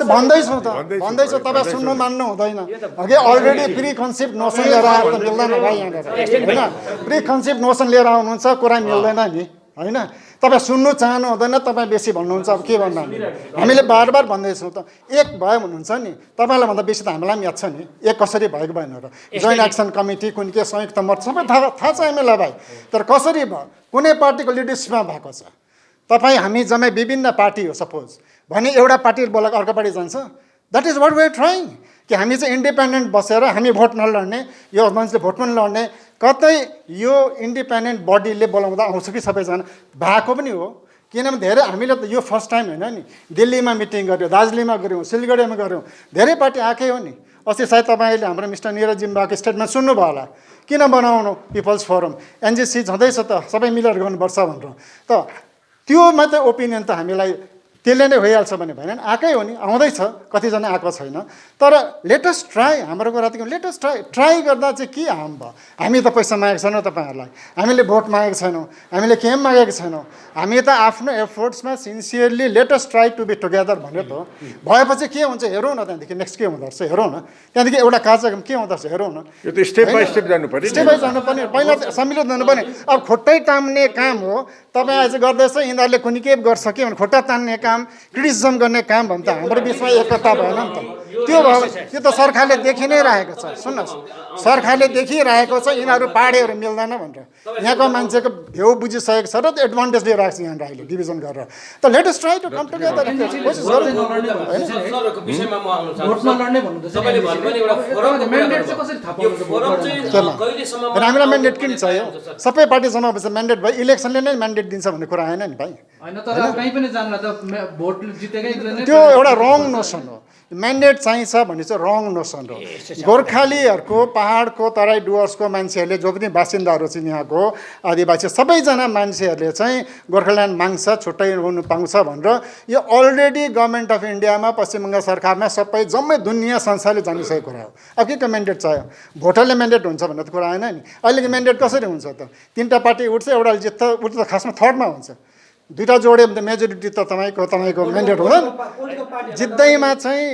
Speaker 2: भन्दैछौँ त भन्दैछौँ, तपाईँ सुन्नु मान्नु हुँदैन। अघि अलरेडी प्रि कन्सेप्ट नोसन लिएर आएर त मिल्दैन भाइ यहाँनिर होइन। प्रि कन्सेप्ट नोसन लिएर आउनुहुन्छ, कुरा मिल्दैन नि होइन। तपाईँ सुन्नु चाहनु हुँदैन, तपाईँ बेसी भन्नुहुन्छ। अब के भन्नु हामीले बार भन्दैछौँ त, एक भयो भन्नुहुन्छ नि। तपाईँलाई भन्दा बेसी त हामीलाई पनि याद छ नि एक कसरी भएको भएन र। जोइन्ट एक्सन कमिटी कुन के संयुक्त मोर्चा सबै थाहा छ हामीलाई भाइ। तर कसरी भयो? कुनै पार्टीको लिडरसिपमा भएको छ। तपाईँ हामी जम्मै विभिन्न पार्टी हो सपोज भने एउटा पार्टी बोलाएको अर्को पार्टी जान्छ। That is what we are trying कि हामी चाहिँ इन्डिपेन्डेन्ट बसेर हामी भोट नलड्ने, यो मान्छेले भोट पनि लड्ने, कतै यो इन्डिपेन्डेन्ट बडीले बोलाउँदा आउँछ कि सबैजना भएको पनि हो। किनभने धेरै हामीले त यो फर्स्ट टाइम होइन नि, दिल्लीमा मिटिङ गऱ्यौँ, दार्जिलिङमा गऱ्यौँ, सिलगढीमा गऱ्यौँ, धेरै पार्टी आएकै हो नि। अस्ति सायद तपाईँले हाम्रो मिस्टर निरज जिम्बाको स्टेटमेन्ट सुन्नुभयो होला, किन बनाउनु पिपल्स फोरम, एनजिसी छँदैछ त सबै मिलेर गर्नुपर्छ भनेर। त त्यो मात्रै ओपिनियन त हामीलाई त्यसले नै भइहाल्छ भने भएन, आएकै हो नि, आउँदैछ, कतिजना आएको छैन। तर लेटेस्ट ट्राई, हाम्रो कुरा त लेटेस्ट ट्राई गर्दा चाहिँ के हार्म भयो? हामी त पैसा मागेको छैनौँ तपाईँहरूलाई, हामीले भोट मागेको छैनौँ, हामीले केही मागेको छैनौँ। हामी त आफ्नो एफोर्ट्समा sincerely latest try to be together भन्यो त। भएपछि के हुन्छ हेरौँ न, त्यहाँदेखि नेक्स्ट के हुँदो रहेछ हेरौँ न, त्यहाँदेखि एउटा कार्यक्रम के हुँदो रहेछ हेरौँ न।
Speaker 4: यो त स्टेप बाई स्टेप जानु पर्यो,
Speaker 2: स्टेप बाई जानुपर्ने, पहिला सम्मिलित हुनुपर्ने। अब खुट्टै तान्ने काम हो तपाईँ आज गर्दैछ, यिनीहरूले कुनै के गर्छ कि भने खुट्टा तान्ने काम, क्रिटिसिजम गर्ने काम भने त हाम्रो बिचमा एकता भएन नि त। त्यो भयो, त्यो त सरकारले देखि नै रहेको छ। सुन्नुहोस्, सरकारले देखिरहेको छ यिनीहरू पार्टीहरू मिल्दैन भनेर। यहाँको मान्छेको भ्यू बुझिसकेको छ र एडभान्टेज लिइरहेको छ यहाँनिर अहिले डिभिजन गरेर त let us try to come together कोसिस गरौँ होइन
Speaker 1: सरहरूको विषयमा म आउन
Speaker 5: भोटमा लड्ने भन्नु त
Speaker 1: तपाईँले भन्नुभयो नि एउटा फोरम
Speaker 5: म्यान्डेट चाहिँ कसरी थाहा
Speaker 1: यो
Speaker 5: पाउनु
Speaker 1: फोरम चाहिँ
Speaker 2: केमा?
Speaker 1: कहिलेसम्म
Speaker 2: हामीलाई म्यान्डेट किन चाहियो सबै पार्टी जमाएपछि म्यान्डेट भयो इलेक्सनले नै म्यान्डेट दिन्छ भन्ने कुरा आएन नि भाइ
Speaker 5: होइन तर अब कहीँ पनि जान्ला त भोट जितेकै नै
Speaker 2: त्यो एउटा रङ नोसन हो म्यान्डेट चाहिन्छ भन्ने चाहिँ रङ नोसन हो गोर्खालीहरूको पहाडको तराई डुवर्सको मान्छेहरूले जो पनि बासिन्दाहरू चाहिँ यहाँको आदिवासी सबैजना मान्छेहरूले चाहिँ गोर्खाल्यान्ड माग्छ छुट्टै हुनु पाउँछ भनेर यो अलरेडी गभर्मेन्ट अफ इन्डियामा पश्चिम बङ्गाल सरकारमा सबै जम्मै दुनियाँ संसारले जानिसकेको कुरा हो अब के म्यान्डेट चाहियो भोटरले म्यान्डेट हुन्छ भन्ने त कुरा आएन नि अहिलेको म्यान्डेट कसरी हुन्छ त तिनवटा पार्टी उठ्छ एउटाले जित्छ उठ्छ त खासमा थर्डमा हुन्छ दुईवटा जोड्यो भने त मेजोरिटी त तपाईँको म्यान्डेट हुँदैन जित्दैमा चाहिँ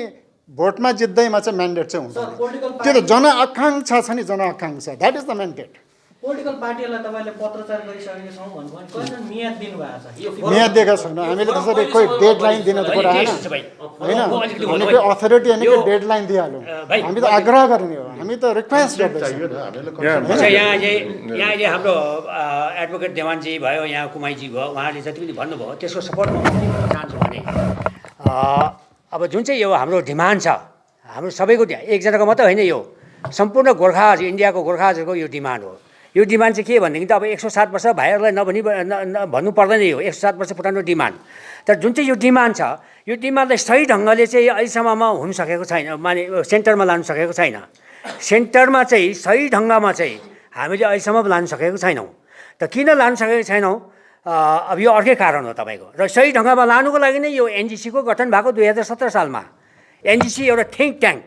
Speaker 2: भोटमा जित्दैमा चाहिँ म्यान्डेट चाहिँ हुँदैन त्यो त जनआकाङ्क्षा छ नि जनआकाङ्क्षा that is the mandate
Speaker 5: political पार्टीहरूलाई तपाईँले पत्रचार गरिसकेका छौँ भन्नुभयो भने कहिलेसम्म मियाद दिनुभएको छ यो
Speaker 2: मियाद दिएका छैनौँ हामीले त्यसरी कोही डेडलाइन दिने त कुरा आएन होइन हामीले कोही अथोरिटी होइन कि डेडलाइन दिइहाल्यौँ हामी त आग्रह गर्ने हो हामी त रिक्वेस्ट गर्दैछौँ
Speaker 6: अच्छा यहाँ अहिले हाम्रो एडभोकेट देवानजी भयो यहाँ कुमाईजी भयो उहाँले जति पनि भन्नुभयो त्यसको सपोर्ट म चाहन्छु भने अब जुन चाहिँ यो हाम्रो डिमान्ड छ हाम्रो सबैको एकजनाको मात्रै होइन यो सम्पूर्ण गोर्खाज इन्डियाको गोर्खाजहरूको यो डिमान्ड हो यो डिमान्ड चाहिँ के भनेदेखि त अब 107 वर्ष भाइहरूलाई नभनी भन्नु पर्दैन यो 107 वर्ष पुरानो डिमान्ड तर जुन चाहिँ यो डिमान्ड छ यो डिमान्डलाई सही ढङ्गले चाहिँ अहिलेसम्ममा हुन सकेको छैन माने सेन्टरमा लानु सकेको छैन सेन्टरमा चाहिँ सही ढङ्गमा चाहिँ हामीले अहिलेसम्म लानु सकेको छैनौँ त किन लानु सकेको छैनौँ अब यो अर्कै कारण हो तपाईँको र सही ढङ्गमा लानुको लागि नै यो एनजिसीको गठन भएको 2017 सालमा एनजिसी एउटा थिङ्क ट्याङ्क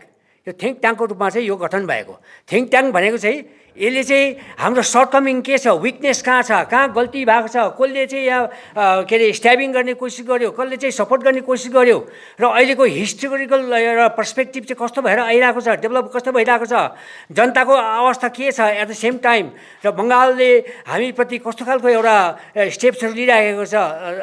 Speaker 6: यो थिङ्क ट्याङ्कको रूपमा चाहिँ यो गठन भएको थिङ्क ट्याङ्क भनेको चाहिँ यसले चाहिँ हाम्रो सर्टकमिङ के छ विकनेस कहाँ छ कहाँ गल्ती भएको छ कसले चाहिँ यहाँ के अरे स्ट्याबिङ गर्ने कोसिस गर्यो कसले चाहिँ सपोर्ट गर्ने कोसिस गर्यो र अहिलेको हिस्टोरिकल र पर्सपेक्टिभ चाहिँ कस्तो भएर आइरहेको छ डेभलप कस्तो भइरहेको छ जनताको अवस्था के छ एट द सेम टाइम र बङ्गालले हामीप्रति कस्तो खालको एउटा स्टेप्सहरू लिइराखेको छ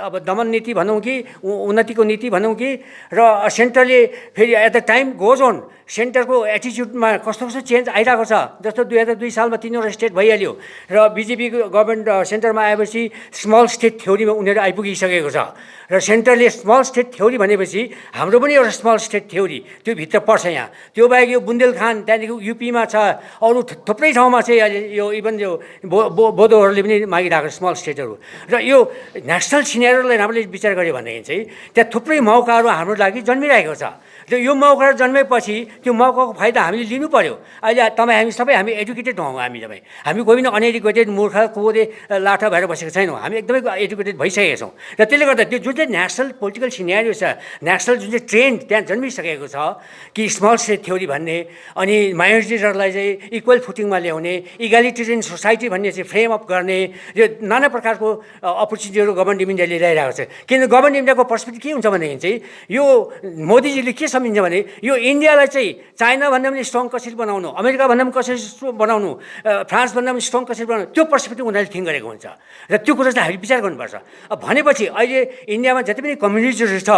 Speaker 6: अब दमन नीति भनौँ कि उन्नतिको नीति भनौँ कि र सेन्टरले फेरि at the time goes on सेन्टरको एटिच्युडमा कस्तो कस्तो चेन्ज आइरहेको छ जस्तो 2002 सालमा 3वटा स्टेट भइहाल्यो र बिजेपीको गभर्मेन्ट सेन्टरमा आएपछि स्मल स्टेट थ्योरीमा उनीहरू आइपुगिसकेको छ र सेन्टरले स्मल स्टेट थ्योरी भनेपछि हाम्रो पनि एउटा स्मल स्टेट थ्योरी त्यो भित्र पर्छ यहाँ त्यो बाहेक यो बुन्देलखान्ड त्यहाँदेखि युपीमा छ अरू थुप्रै ठाउँमा चाहिँ अहिले यो इभन यो बोधोहरूले पनि मागिरहेको स्मल स्टेटहरू र यो नेसनल सिनेरियोलाई हामीले विचार गऱ्यो भनेदेखि चाहिँ त्यहाँ थुप्रै मौकाहरू हाम्रो लागि जन्मिरहेको छ र यो मौका जन्मेपछि त्यो मौकाको फाइदा हामीले लिनु पर्यो अहिले हामी सबै एजुकेटेड हौँ हामी कोही पनि अनएजुकेटेड मूर्ख कोरे लाठा भएर बसेको छैनौँ हामी एकदमै एजुकेटेड भइसकेका छौँ र त्यसले गर्दा त्यो जुन चाहिँ नेसनल पोलिटिकल सिनेरियो छ नेसनल जुन चाहिँ ट्रेन्ड त्यहाँ जन्मिसकेको छ कि स्मल स्टेट थ्योरी भन्ने अनि माइनोरिटिजहरूलाई चाहिँ इक्वल फुटिङमा ल्याउने इगालिटेरियन सोसाइटी भन्ने चाहिँ फ्रेम अप गर्ने यो नाना प्रकारको अपर्च्युनिटीहरू गभर्मेन्ट अफ इन्डियाले ल्याइरहेको छ किन गभर्मेन्ट इन्डियाको पर्सपेक्टिभ के हुन्छ भनेदेखि चाहिँ यो मोदीजीले के सम्झिन्छ भने यो इन्डियालाई चाहिँ चाइना भन्दा पनि स्ट्रङ कसरी बनाउनु अमेरिका भन्दा पनि कसरी बनाउनु फ्रान्स भन्दा पनि स्ट्रङ कसरी बनाउनु त्यो पर्सपेक्टिभ उनीहरूले थिङ्क गरेको हुन्छ र त्यो कुरा चाहिँ हामीले विचार गर्नुपर्छ अब भनेपछि अहिले इन्डियामा जति पनि कम्युनिटिजहरू छ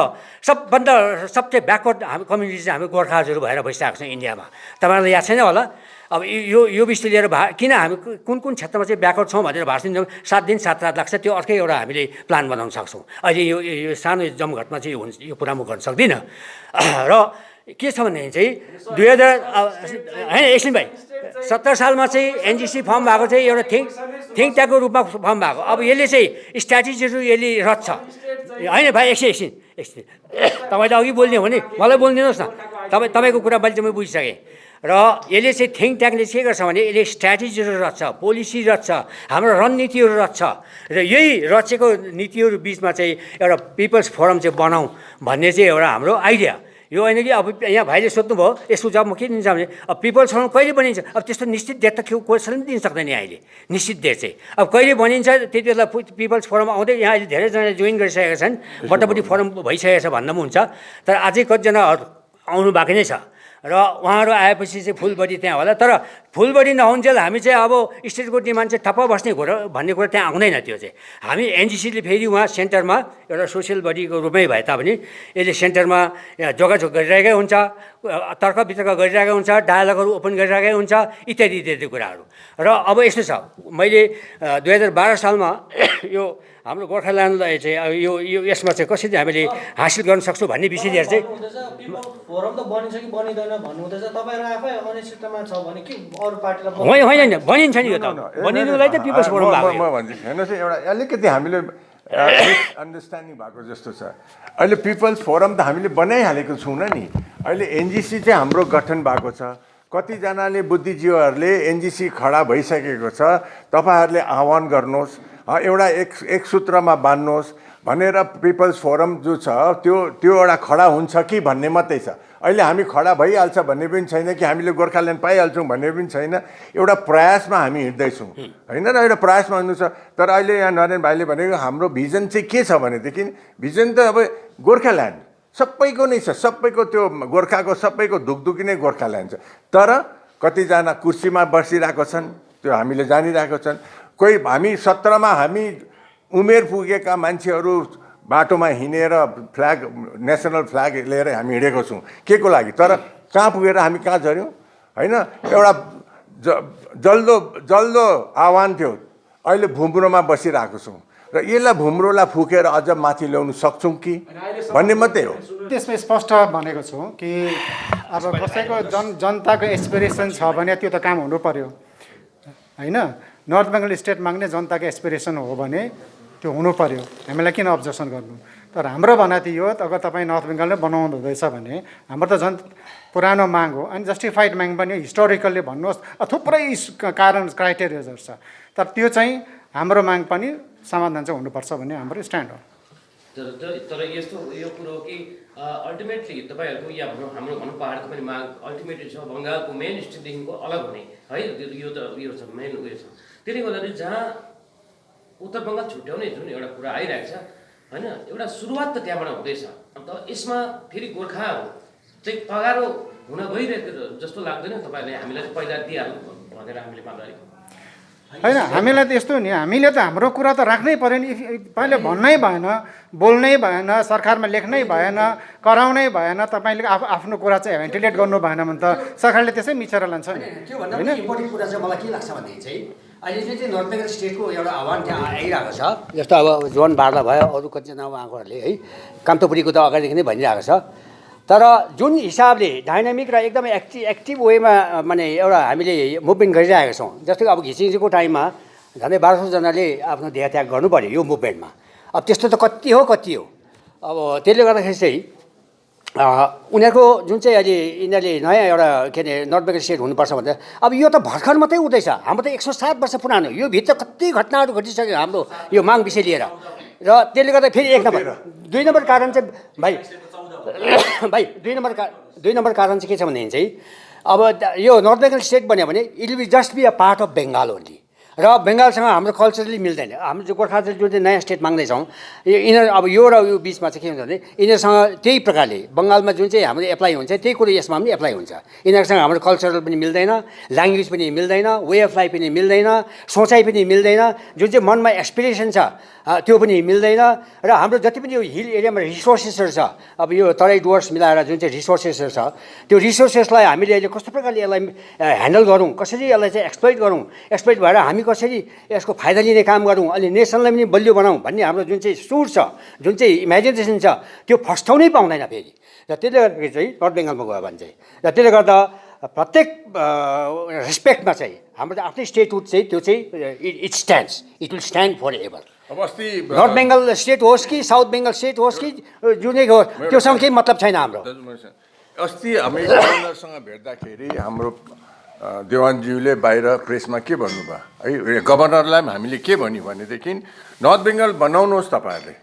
Speaker 6: सबभन्दा सबसे ब्याकवर्ड हामी कम्युनिटी चाहिँ हामी गोर्खाहरू भएर बसिरहेको छौँ इन्डियामा तपाईँहरूलाई याद छैन होला अब यो विषय लिएर किन हामी कुन क्षेत्रमा चाहिँ ब्याकवर्ड छौँ भनेर भाषण दिन्छौँ 7 दिन 7 रात लाग्छ त्यो अर्कै एउटा हामीले प्लान बनाउन सक्छौँ अहिले यो सानो जमघटमा चाहिँ यो कुरा म गर्न सक्दिनँ र के छ भनेदेखि चाहिँ 2000 होइन एकछिन भाइ 70 सालमा चाहिँ एनजिसी फर्म भएको चाहिँ एउटा थिङ्क ट्याङ्कको रूपमा फर्म भएको अब यसले चाहिँ स्ट्राटेजीहरू यसले रच्छ होइन भाइ एकछिन तपाईँले अघि बोल्ने हो भने मलाई बोलिदिनुहोस् न तपाईँको कुरा मैले चाहिँ बुझिसकेँ र यसले चाहिँ थिङ्क ट्याङ्कले के गर्छ भने यसले स्ट्राटेजीहरू रच्छ पोलिसी रच्छ हाम्रो रणनीतिहरू रच्छ र यही रचेको नीतिहरू बिचमा चाहिँ एउटा पिपल्स फोरम चाहिँ बनाऊँ भन्ने चाहिँ एउटा हाम्रो आइडिया यो होइन कि अब यहाँ भाइले सोध्नुभयो यसको जब म के दिन्छ भने अब पिपल्स फोरम कहिले बनिन्छ अब त्यस्तो निश्चित डेट त क्वेसन पनि दिन सक्दैन अहिले निश्चित डेट चाहिँ अब कहिले बनिन्छ त्यति बेला पिपल्स फोरम आउँदै यहाँ अहिले धेरैजनाले जोइन गरिसकेका छन् बट्टाबट्टी फोरम भइसकेको छ भन्दा पनि हुन्छ तर अझै कतिजना आउनु बाँकी नै छ र उहाँहरू आएपछि चाहिँ फुल बडी त्यहाँ होला तर फुल बडी नहुन्जेल हामी चाहिँ अब स्टेटको डिमान्ड चाहिँ थप्प बस्ने कुरा भन्ने कुरा त्यहाँ आउँदैन। त्यो चाहिँ हामी एनजिसीले फेरि उहाँ सेन्टरमा एउटा सोसियल बडीको रूपमै भए तापनि यसले सेन्टरमा जोगाजोग गरिरहेकै हुन्छ, तर्क वितर्क गरिरहेकै हुन्छ, डायलगहरू ओपन गरिरहेकै हुन्छ, इत्यादि इत्यादि कुराहरू। र अब यस्तो छ, मैले 2012 सालमा यो हाम्रो गोर्खाल्यान्डलाई चाहिँ यो यसमा चाहिँ कसरी हामीले हासिल गर्न सक्छौँ भन्ने विषय लिएर चाहिँ
Speaker 5: फोरम त बनिन्छ कि बनिँदैन भन्नुहुँदैछ। तपाईँहरू आफै अनिश्चिततामा छ भने के अरू पार्टीलाई
Speaker 6: होइन बनिन्छ नि यो त, बनिनुलाई त पिपल्स फोरम भएको
Speaker 4: म भन्छु हेर्नुहोस् है, एउटा अलिकति हामीले अन्डरस्ट्यान्डिङ भएको जस्तो छ। अहिले पिपल्स फोरम त हामीले बनाइहालेको छौँ नि। अहिले एनजिसी चाहिँ हाम्रो गठन भएको छ। कतिजनाले बुद्धिजीवीहरूले एनजिसी खडा भइसकेको छ, तपाईँहरूले आह्वान गर्नुहोस्, एउटा एक सूत्रमा बान्नुहोस् भनेर पिपल्स फोरम जो छ त्यो एउटा खडा हुन्छ कि भन्ने मात्रै छ। अहिले हामी खडा भइहाल्छ भन्ने पनि छैन कि हामीले गोर्खाल्यान्ड पाइहाल्छौँ भन्ने पनि छैन। एउटा प्रयासमा हामी हिँड्दैछौँ होइन र, एउटा प्रयासमा हिँड्नु छ। तर अहिले यहाँ नरेन भाइले भनेको हाम्रो भिजन चाहिँ के छ भनेदेखि, भिजन त अब गोर्खाल्यान्ड सबैको नै छ, सबैको त्यो गोर्खाको सबैको धुकधुकी नै गोर्खाल्यान्ड छ। तर कतिजना कुर्सीमा बसिरहेको छन्, त्यो हामीले जानिरहेको छन्। कोही हामी 17मा हामी उमेर पुगेका मान्छेहरू बाटोमा हिँडेर फ्ल्याग, नेसनल फ्ल्याग लिएर हामी हिँडेको छौँ के को लागि। तर कहाँ पुगेर हामी कहाँ झऱ्यौँ होइन। एउटा जल्दो आह्वान थियो, अहिले भुम्रो बसिरहेको छौँ र यसलाई भुम्रोलाई फुकेर अझ माथि ल्याउनु सक्छौँ कि भन्ने मात्रै हो।
Speaker 2: त्यसमा स्पष्ट भनेको छु कि अब कसैको जनताको एस्पिरेसन छ भने त्यो त काम हुनु पर्यो होइन। नर्थ बेङ्गल स्टेट माग्ने जनताको एस्पिरेसन हो भने त्यो हुनु पर्यो, हामीलाई किन अब्जेक्सन गर्नु। तर हाम्रो भनाइ त यो, अगर तपाईँ नर्थ बेङ्गलले बनाउनु हुँदैछ भने हाम्रो त झन् पुरानो माग हो अनि जस्टिफाइड माग पनि हिस्टोरिकल्ली भन्नुहोस्, थुप्रै कारण क्राइटेरियाजहरू छ। तर त्यो चाहिँ हाम्रो माग पनि समाधान चाहिँ हुनुपर्छ भन्ने हाम्रो स्ट्यान्ड हो।
Speaker 1: तर यस्तो यो कुरो हो कि अल्टिमेटली तपाईँहरूको या हाम्रो भनौँ पाहाडको पनि माग अल्टिमेटली छ बङ्गालको मेन स्टेटदेखिको अलग हुने है। यो त उयो छ, मेन उयो छ। त्यसले गर्दाखेरि जहाँ उत्तर बङ्गाल छुट्याउने जुन एउटा कुरा आइरहेको छ होइन, एउटा सुरुवात त त्यहाँबाट हुँदैछ। अन्त यसमा फेरि गोर्खाहरू चाहिँ तगारो हुन गइरहेको जस्तो लाग्दैन तपाईँहरूले हामीलाई चाहिँ पहिला दिइहाल्नु भनेर हामीले माग्दाखेरि
Speaker 2: होइन। हामीलाई त यस्तो नि, हामीले त हाम्रो कुरा त राख्नै पऱ्यो नि। पहिले भन्नै भएन, बोल्नै भएन, सरकारमा लेख्नै भएन, कराउनै भएन, तपाईँले आफ्नो कुरा चाहिँ भेन्टिलेट गर्नु भएन भने त सरकारले त्यसै मिचेर लान्छ नि।
Speaker 6: त्योभन्दा पनि इम्पोर्टेन्ट कुरा चाहिँ मलाई के लाग्छ भनेदेखि चाहिँ अहिले जुन चाहिँ नर्थ बेङ्गल स्टेटको एउटा आह्वान त्यहाँ आइरहेको छ, जस्तो अब जोन बार्ला भयो, अरू कतिजना उहाँहरूले है कामतपुरीको त अगाडिदेखि नै भनिरहेको छ। तर जुन हिसाबले डाइनामिक र एकदमै एक्टिभ वेमा माने एउटा हामीले मुभमेन्ट गरिरहेका छौँ, जस्तै अब घिसिङजीको टाइममा झन्डै 1200जनाले आफ्नो देहत्याग गर्नु पऱ्यो यो मुभमेन्टमा। अब त्यस्तो त कति हो। अब त्यसले गर्दाखेरि चाहिँ उनीहरूको जुन चाहिँ अहिले यिनीहरूले नयाँ एउटा के अरे नर्थ बेङ्गल स्टेट हुनुपर्छ भन्दा अब यो त भर्खर मात्रै हुँदैछ। हाम्रो त 107 वर्ष पुरानो, यो भित्र कति घटनाहरू घटिसक्यो हाम्रो यो माग विषय लिएर। र त्यसले गर्दा फेरि एक नम्बर 2 नम्बर कारण चाहिँ भाइ 2 नम्बर कारण चाहिँ के छ भनेदेखि चाहिँ अब यो नर्थ बेङ्गल स्टेट बन्यो भने it will just be a part of Bengal only. र बङ्गालसँग हाम्रो कल्चरली मिल्दैन। हाम्रो जो गोर्खाले जुन चाहिँ नयाँ स्टेट माग्दैछौँ यिनीहरू अब यो र यो बिचमा चाहिँ के हुन्छ भने यिनीहरूसँग त्यही प्रकारले बङ्गालमा जुन चाहिँ हाम्रो एप्लाई हुन्छ त्यही कुरो यसमा पनि एप्लाई हुन्छ। यिनीहरूसँग हाम्रो कल्चरल पनि मिल्दैन, ल्याङ्ग्वेज पनि मिल्दैन, वे अफ लाइफ पनि मिल्दैन, सोचाइ पनि मिल्दैन, जुन चाहिँ मनमा एस्पिरेसन छ त्यो पनि मिल्दैन। र हाम्रो जति पनि यो हिल एरियामा रिसोर्सेसहरू छ, अब यो तराई डुवर्स मिलाएर जुन चाहिँ रिसोर्सेसहरू छ त्यो रिसोर्सेसलाई हामीले अहिले कस्तो प्रकारले यसलाई ह्यान्डल गरौँ, कसरी यसलाई चाहिँ एक्सप्लोइट गरौँ, एक्सप्लोइट भएर हामी कसरी यसको फाइदा लिने काम गरौँ, अनि नेसनलाई पनि बलियो बनाऊँ भन्ने हाम्रो जुन चाहिँ सुर छ, जुन चाहिँ इमेजिनेसन छ त्यो फस्टाउनै पाउँदैन फेरि। र त्यसले गर्दाखेरि चाहिँ नर्थ बेङ्गलमा गयो भने चाहिँ र त्यसले गर्दा प्रत्येक रेस्पेक्टमा चाहिँ हाम्रो आफ्नै स्टेटहुड चाहिँ त्यो चाहिँ it stands, it will stand for ever.
Speaker 4: अब अस्ति
Speaker 6: नर्थ बेङ्गल स्टेट होस् कि साउथ बेङ्गल स्टेट होस् कि जुनै होस् त्योसँग केही मतलब छैन हाम्रो।
Speaker 4: अस्ति हामी गभर्नरसँग भेट्दाखेरि हाम्रो देवानज्यूले बाहिर प्रेसमा के भन्नुभयो है, गभर्नरलाई पनि हामीले के भन्यो भनेदेखि नर्थ बेङ्गल बनाउनुहोस् तपाईँहरूले,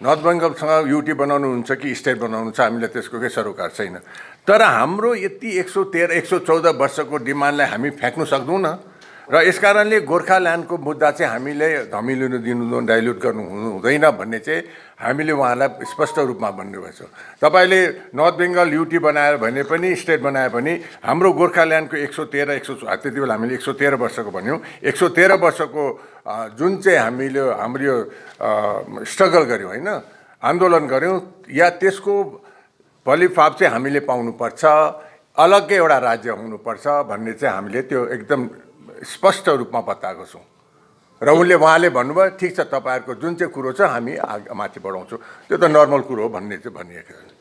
Speaker 4: नर्थ बेङ्गलसँग युटी बनाउनुहुन्छ कि स्टेट बनाउनु छ हामीलाई त्यसको केही सरोकार छैन। तर हाम्रो यति 113-114 वर्षको डिमान्डलाई हामी फ्याँक्नु सक्दैनौँ न। र यस कारणले गोर्खाल्यान्डको मुद्दा चाहिँ हामीले धमिलिनु दिनु डाइल्युट गर्नु हुँदैन भन्ने चाहिँ हामीले उहाँलाई स्पष्ट रूपमा भन्नुभएको छ। तपाईँले नर्थ बेङ्गल युटी बनाएर भने पनि स्टेट बनाए पनि हाम्रो गोर्खाल्यान्डको 113 त्यति बेला हामीले 113 वर्षको भन्यौँ, 113 वर्षको जुन चाहिँ हामीले हाम्रो यो स्ट्रगल गऱ्यौँ होइन, आन्दोलन गऱ्यौँ, या त्यसको फलिफाप चाहिँ हामीले पाउनुपर्छ, अलग्गै एउटा राज्य हुनुपर्छ भन्ने चाहिँ हामीले त्यो एकदम स्पष्ट रूपमा बताएको छौँ। र उहाँले भन्नुभयो ठिक छ तपाईँहरूको जुन चाहिँ कुरो छ हामी माथि बढाउँछौँ, त्यो त नर्मल कुरो हो भन्ने चाहिँ भनिएको छ।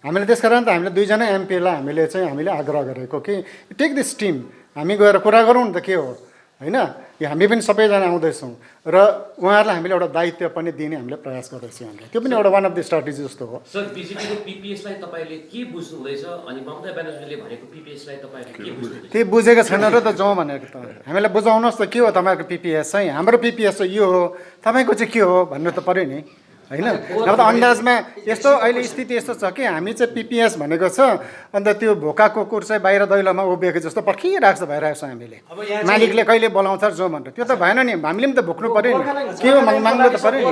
Speaker 2: हामीले त्यसकारण त हामीले दुईजना एमपीलाई हामीले आग्रह गरेको कि टेक दिस टिम, हामी गएर कुरा गरौँ न त के हो होइन, यो हामी पनि सबैजना आउँदैछौँ र उहाँहरूलाई हामीले एउटा दायित्व पनि दिने हामीले प्रयास गर्दैछौँ। हामीले त्यो पनि एउटा वान अफ द स्ट्राटेजी जस्तो हो।
Speaker 1: सर, बिजेपीको पिपिएसलाई तपाईँले के बुझ्नु हुँदैछ अनि ममता ब्यानर्जीले भनेको पिपिएसलाई तपाईँले के बुझ्नु?
Speaker 2: त्यही बुझेको छैन र त जाउँ भनेको त हामीलाई बुझाउनुहोस् त के हो तपाईँको पिपिएस चाहिँ, हाम्रो पिपिएस चाहिँ यो हो, तपाईँको चाहिँ के हो भन्नु त पऱ्यो नि होइन। अब त अन्दाजमा यस्तो अहिले स्थिति यस्तो छ कि हामी चाहिँ पिपिएस भनेको छ, अन्त त्यो भोका कुकुर चाहिँ बाहिर दैलोमा उभिएको जस्तो पर्खिरहेको छ भइरहेको छ हामीले, मालिकले कहिले बोलाउँछ जो भनेर। त्यो त भएन नि, हामीले पनि त भोग्नु पऱ्यो नि, के हो माग्नु त पऱ्यो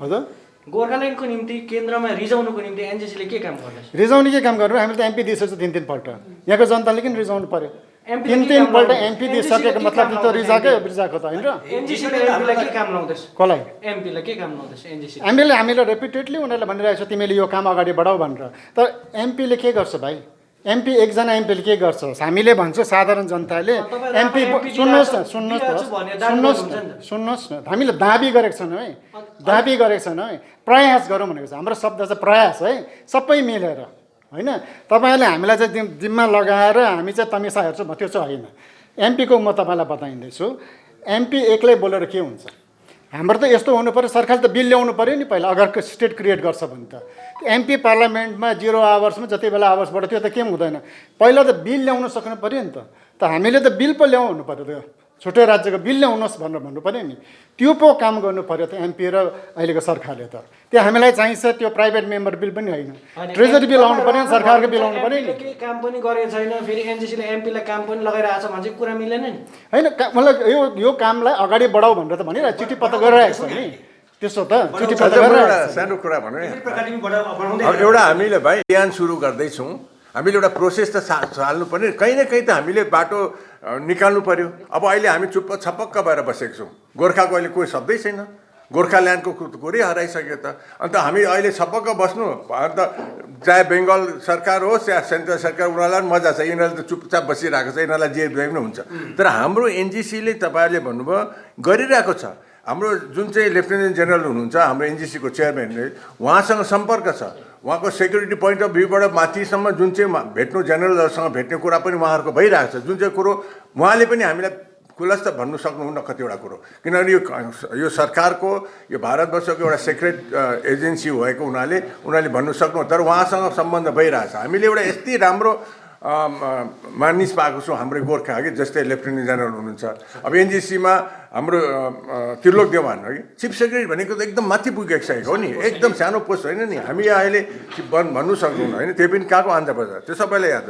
Speaker 2: नि।
Speaker 5: गोर्खाल्यान्डको निम्ति केन्द्रमा रिजाउनुको निम्ति एनजेसीले के काम गर्दैछ?
Speaker 2: रिजाउने के काम गर्नु, हामीले त एमपी दिइसकेको 3 पल्ट, यहाँको जनताले किन रिजाउनु पऱ्यो? 3 पल्ट एमपी दिइसकेको मतलब त रिजाएको त होइन र।
Speaker 5: एनजेसीले एमपीलाई के काम लाउँदैछ?
Speaker 2: कसलाई?
Speaker 5: एमपीलाई के काम लाउँदैछ एनजेसी?
Speaker 2: हामीले रिपिटेडली उनीहरूले भनिरहेको छ तिमीले यो काम अगाडि बढाऊ भनेर। तर एमपीले के गर्छ भाइ? एमपी एकजना एमपीले के गर्छ? हामीले भन्छौँ साधारण जनताले एमपी सुन्नुहोस् न, हामीले दाबी गरेको छैनौँ है, दाबी गरेको छैनौँ है, प्रयास गरौँ भनेको छ। हाम्रो शब्द चाहिँ प्रयास है, सबै मिलेर होइन। तपाईँहरूले हामीलाई चाहिँ जिम्मा लगाएर हामी चाहिँ तमिसा हेर्छौँ त्यो चाहिँ होइन। एमपीको म तपाईँलाई बताइदिँदैछु, एमपी एक्लै बोलेर के हुन्छ? हाम्रो त यस्तो हुनु पऱ्यो, सरकारले त बिल ल्याउनु पऱ्यो नि पहिला, अगर स्टेट क्रिएट गर्छ भने त। एमपी पार्लियामेन्टमा 0 आवर्समा जति बेला आवर्सबाट त्यो त केही हुँदैन, पहिला त बिल ल्याउन सक्नु पऱ्यो नि त। हामीले त बिल पो ल्याउनु पऱ्यो, त्यो छुट्टै राज्यको बिल ल्याउनुहोस् भनेर भन्नु पऱ्यो नि, त्यो पो काम गर्नु पऱ्यो त एमपी र अहिलेको सरकारले त। त्यो हामीलाई चाहिन्छ त्यो प्राइभेट मेम्बर बिल पनि होइन, ट्रेजरी बिल आउनु पऱ्यो, सरकारको बिल आउनु पऱ्यो नि।
Speaker 5: केही काम पनि गरेको छैन, फेरि एनजेसीले एमपीलाई काम पनि लगाइरहेछ भने चाहिँ कुरा मिलेन नि
Speaker 2: होइन। मतलब यो कामलाई अगाडि बढाऊ भनेर त भनिरहेको, चिठी पत्र गरिरहेको छ नि, त्यसो त चिठी पत्र गरिरहेको।
Speaker 4: सानो कुरा भन्नु, अब एउटा हामीले भाइ अभियान सुरु गर्दैछौँ, हामीले एउटा प्रोसेस त चाल्नु पर्ने, कहीँ न कहीँ त हामीले बाटो निकाल्नु पर्यो। अब अहिले हामी चुप्प छपक्क भएर बसेको छौँ, गोर्खाको अहिले कोही शब्दै छैन, गोर्खाल्यान्डको कुरै हराइसक्यो त। अन्त हामी अहिले छपक्क बस्नु, अन्त चाहे बेङ्गल सरकार होस् या सेन्ट्रल सरकार, उनीहरूलाई पनि मजा छ, यिनीहरूले त चुपचाप बसिरहेको छ, यिनीहरूलाई जे पनि हुन्छ। तर हाम्रो एनजिसीले तपाईँहरूले भन्नुभयो गरिरहेको छ। हाम्रो जुन चाहिँ लेफ्टिनेन्ट जेनरल हुनुहुन्छ हाम्रो एनजिसीको चेयरम्यानले, उहाँसँग सम्पर्क छ, उहाँको सेक्युरिटी पोइन्ट अफ भ्यूबाट माथिसम्म जुन चाहिँ भेट्नु जेनरलहरूसँग भेट्ने कुरा पनि उहाँहरूको भइरहेको छ। जुन चाहिँ कुरो उहाँले पनि हामीलाई खुलस्त भन्नु सक्नुहुन्न कतिवटा कुरो, किनभने यो सरकारको यो भारतवर्षको एउटा सिक्रेट एजेन्सी भएको उनीहरूले भन्नु सक्नु, तर उहाँसँग सम्बन्ध भइरहेछ। हामीले एउटा यति राम्रो मानिस पाएको छौँ हाम्रो गोर्खा कि जस्तै लेफ्टिनेन्ट जेनरल हुनुहुन्छ। अब एनजिसीमा हाम्रो त्रिलोक देवान है चिफ सेक्रेटरी भनेको त एकदम माथि पुगिसकेको हो नि, एकदम सानो पोस्ट होइन नि। हामी अहिले भन्नु सक्दैनौँ होइन, त्यही पनि कहाँको आन्ध्र बजार, त्यो सबैलाई याद।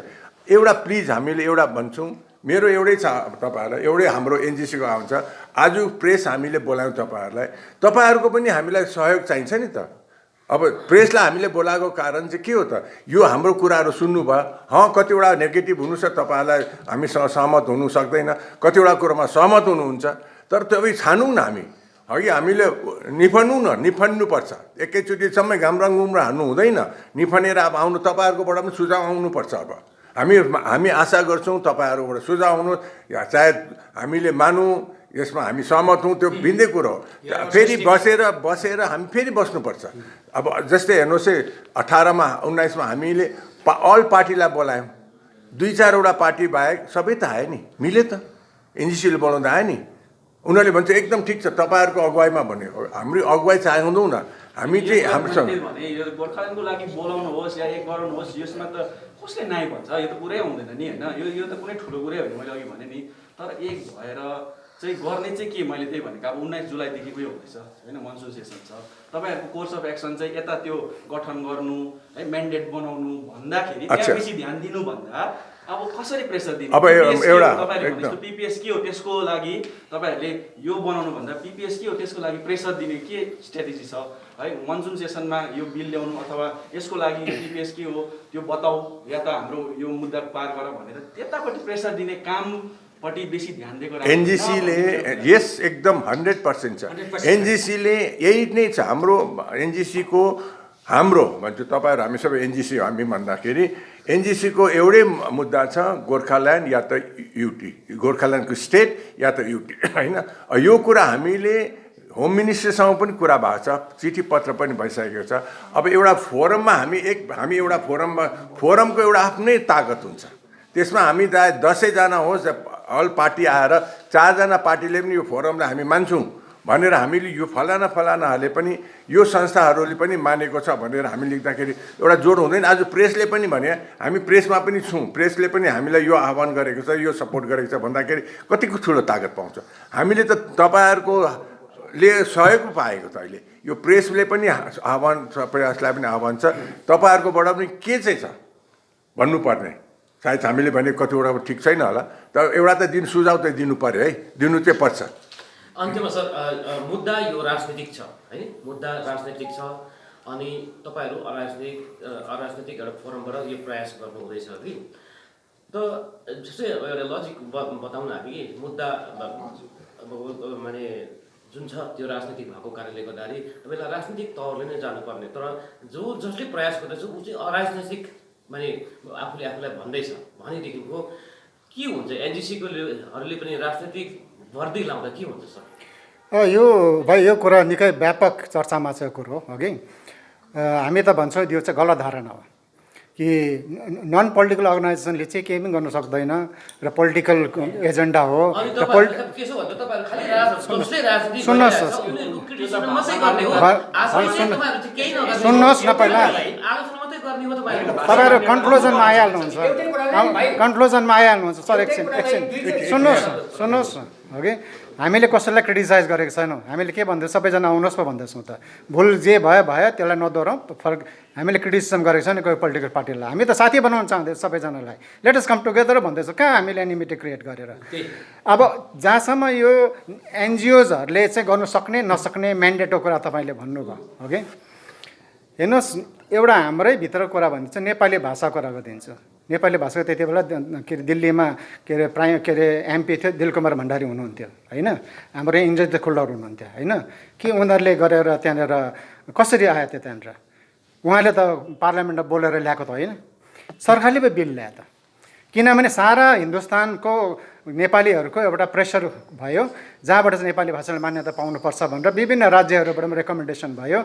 Speaker 4: एउटा प्लिज हामीले एउटा भन्छौँ, मेरो एउटै छ तपाईँहरूलाई, एउटै हाम्रो एनजिसीको आउँछ आज प्रेस हामीले बोलायौँ तपाईँहरूलाई, तपाईँहरूको पनि हामीलाई सहयोग चाहिन्छ नि त। अब प्रेसलाई हामीले बोलाएको कारण चाहिँ के हो त, यो हाम्रो कुराहरू सुन्नुभयो, कतिवटा नेगेटिभ हुनु छ, तपाईँहरूलाई हामीसँग सहमत हुनु सक्दैन, कतिवटा कुरोमा सहमत हुनुहुन्छ, तर तपाईँ छानौँ न हामी अघि, हामीले निफन्नुपर्छ एकैचोटिसम्म घामराङुम्रो हान्नु हुँदैन, निफनेर अब आउनु तपाईँहरूकोबाट पनि सुझाव आउनुपर्छ। अब हामी आशा गर्छौँ तपाईँहरूबाट सुझाव आउनु, चाहे हामीले मानौँ यसमा हामी सहमत हौँ, त्यो भिन्दै कुरो हो। फेरि बसेर हामी फेरि बस्नुपर्छ। अब जस्तै हेर्नुहोस् है 18मा 19मा हामीले अल पार्टीलाई बोलायौँ, 2-4वटा पार्टी बाहेक सबै त आयो नि, मिले त, एनजिसीले बोलाउँदा आयो नि। उनीहरूले भन्छ एकदम ठिक छ तपाईँहरूको अगुवाईमा भन्यो, हाम्रो अगुवाई चाहँदैनौँ न हामी चाहिँ हामीसँग
Speaker 3: गोर्खाल्यान्डको लागि बोलाउनु होस् या एक गराउनुहोस्, यसमा त कसले नाइ भन्छ, यो त पुरै आउँदैन नि होइन, यो त कुनै ठुलो कुरै होइन। मैले अघि भने नि, तर एक भएर चाहिँ गर्ने चाहिँ के मैले त्यही भनेको अब 19 जुलाईदेखिकै हुँदैछ होइन मनसुन सेसन छ तपाईँहरूको कोर्स अफ एक्सन चाहिँ यता त्यो गठन गर्नु है म्यान्डेट बनाउनु भन्दाखेरि त्यहाँ बेसी ध्यान दिनुभन्दा अब कसरी प्रेसर दिने
Speaker 4: अब एउटा
Speaker 3: तपाईँले भनेको पिपिएस के हो त्यसको लागि तपाईँहरूले यो बनाउनु भन्दा पिपिएस के हो त्यसको लागि प्रेसर दिने के स्ट्राटेजी छ है मनसुन सेसनमा यो बिल ल्याउनु अथवा यसको लागि पिपिएस के हो त्यो बताऊ या त हाम्रो यो मुद्दा पार गर भनेर त्यतापट्टि प्रेसर दिने कामपट्टि बेसी ध्यान दिएको
Speaker 4: एनजिसीले यस एकदम 100% छ एनजिसीले यही नै छ हाम्रो एनजिसीको हाम्रो भन्छु तपाईँहरू हामी सबै एनजिसी हामी भन्दाखेरि एनजिसीको एउटै मुद्दा छ गोर्खाल्यान्ड या त युटी गोर्खाल्यान्डको स्टेट या त युटी होइन यो कुरा हामीले होम मिनिस्टरसँग पनि कुरा भएको छ चिठी पत्र पनि भइसकेको छ अब एउटा फोरममा हामी एउटा फोरमको एउटा आफ्नै ताकत हुन्छ त्यसमा हामी 10जना होस् अल पार्टी आएर 4जना पार्टीले पनि यो फोरमलाई हामी मान्छौँ भनेर हामीले यो फलानाहरूले पनि यो संस्थाहरूले पनि मानेको छ भनेर हामी लेख्दाखेरि एउटा जोड हुँदैन आज प्रेसले पनि भने हामी प्रेसमा पनि छौँ प्रेसले पनि हामीलाई यो आह्वान गरेको छ यो सपोर्ट गरेको छ भन्दाखेरि कतिको ठुलो ताकत पाउँछ हामीले त तपाईँहरूको ले सहयोग पाएको त अहिले यो प्रेसले पनि आह्वान छ प्रयासलाई पनि आह्वान छ तपाईँहरूकोबाट पनि के चाहिँ छ भन्नुपर्ने सायद हामीले भने कतिवटा ठिक छैन होला तर एउटा त सुझाव त दिनु पर्यो है दिनु चाहिँ पर्छ
Speaker 1: अन्त्यमा सर मुद्दा यो राजनीतिक छ है मुद्दा राजनीतिक छ अनि तपाईँहरू अराजनीतिक एउटा फोरमबाट यो प्रयास गर्नु हुँदैछ कि त जस्तै एउटा लजिक बताउन हामी मुद्दा माने जुन छ त्यो राजनीतिक भएको कारणले गर्दाखेरि तपाईँलाई राजनीतिक तौरले नै जानुपर्ने तर जसले प्रयास गर्दैछ ऊ चाहिँ अराजनैतिक माने आफूलाई भन्दैछ भनेदेखिको के हुन्छ एनजिसीकोहरूले पनि राजनीतिक वर्दी लाउँदा के हुन्छ सर
Speaker 2: यो भाइ यो कुरा निकै व्यापक चर्चामा छ कुरो हो कि हामी त भन्छौँ यो चाहिँ गलत धारणा हो कि नन पोलिटिकल अर्गनाइजेसनले चाहिँ केही पनि गर्न सक्दैन र पोलिटिकल एजेन्डा हो सुन्नुहोस् न पहिला तपाईँहरू कन्क्लुजनमा आइहाल्नुहुन्छ सर एकछिन सुन्नुहोस् न हो कि हामीले कसैलाई क्रिटिसाइज गरेको छैनौँ हामीले के भन्दैछौँ सबैजना आउनुहोस् पो भन्दैछौँ त भुल जे भयो त्यसलाई नदोहोऱ्याउँ फरक हामीले क्रिटिसिजम गरेको छैन कोही पोलिटिकल पार्टीलाई हामी त साथी बनाउन चाहँदैछौँ सबैजनालाई लेट अस कम टुगेदर भन्दैछौँ कहाँ हामीले एनिमिटी क्रिएट गरेर अब जहाँसम्म यो एनजिओजहरूले चाहिँ गर्नु सक्ने नसक्ने म्यान्डेटको कुरा तपाईँले भन्नुभयो हो कि हेर्नुहोस् एउटा हाम्रै भित्र कुरा भनिन्छ नेपाली भाषाको कुरा गरिदिन्छु नेपाली भाषाको त्यति बेला के अरे दिल्लीमा के अरे एमपी थियो दिलकुमार भण्डारी हुनुहुन्थ्यो होइन हाम्रो इन्द्रजित खुल्लर हुनुहुन्थ्यो होइन के उनीहरूले गरेर त्यहाँनिर कसरी आयो त्यो त्यहाँनिर उहाँले त पार्लियामेन्टमा बोलेर ल्याएको त होइन सरकारले पो बिल ल्यायो त किनभने सारा हिन्दुस्तानको नेपालीहरूको एउटा प्रेसर भयो जहाँबाट चाहिँ नेपाली भाषाले मान्यता पाउनुपर्छ भनेर विभिन्न राज्यहरूबाट पनि रेकमेन्डेसन भयो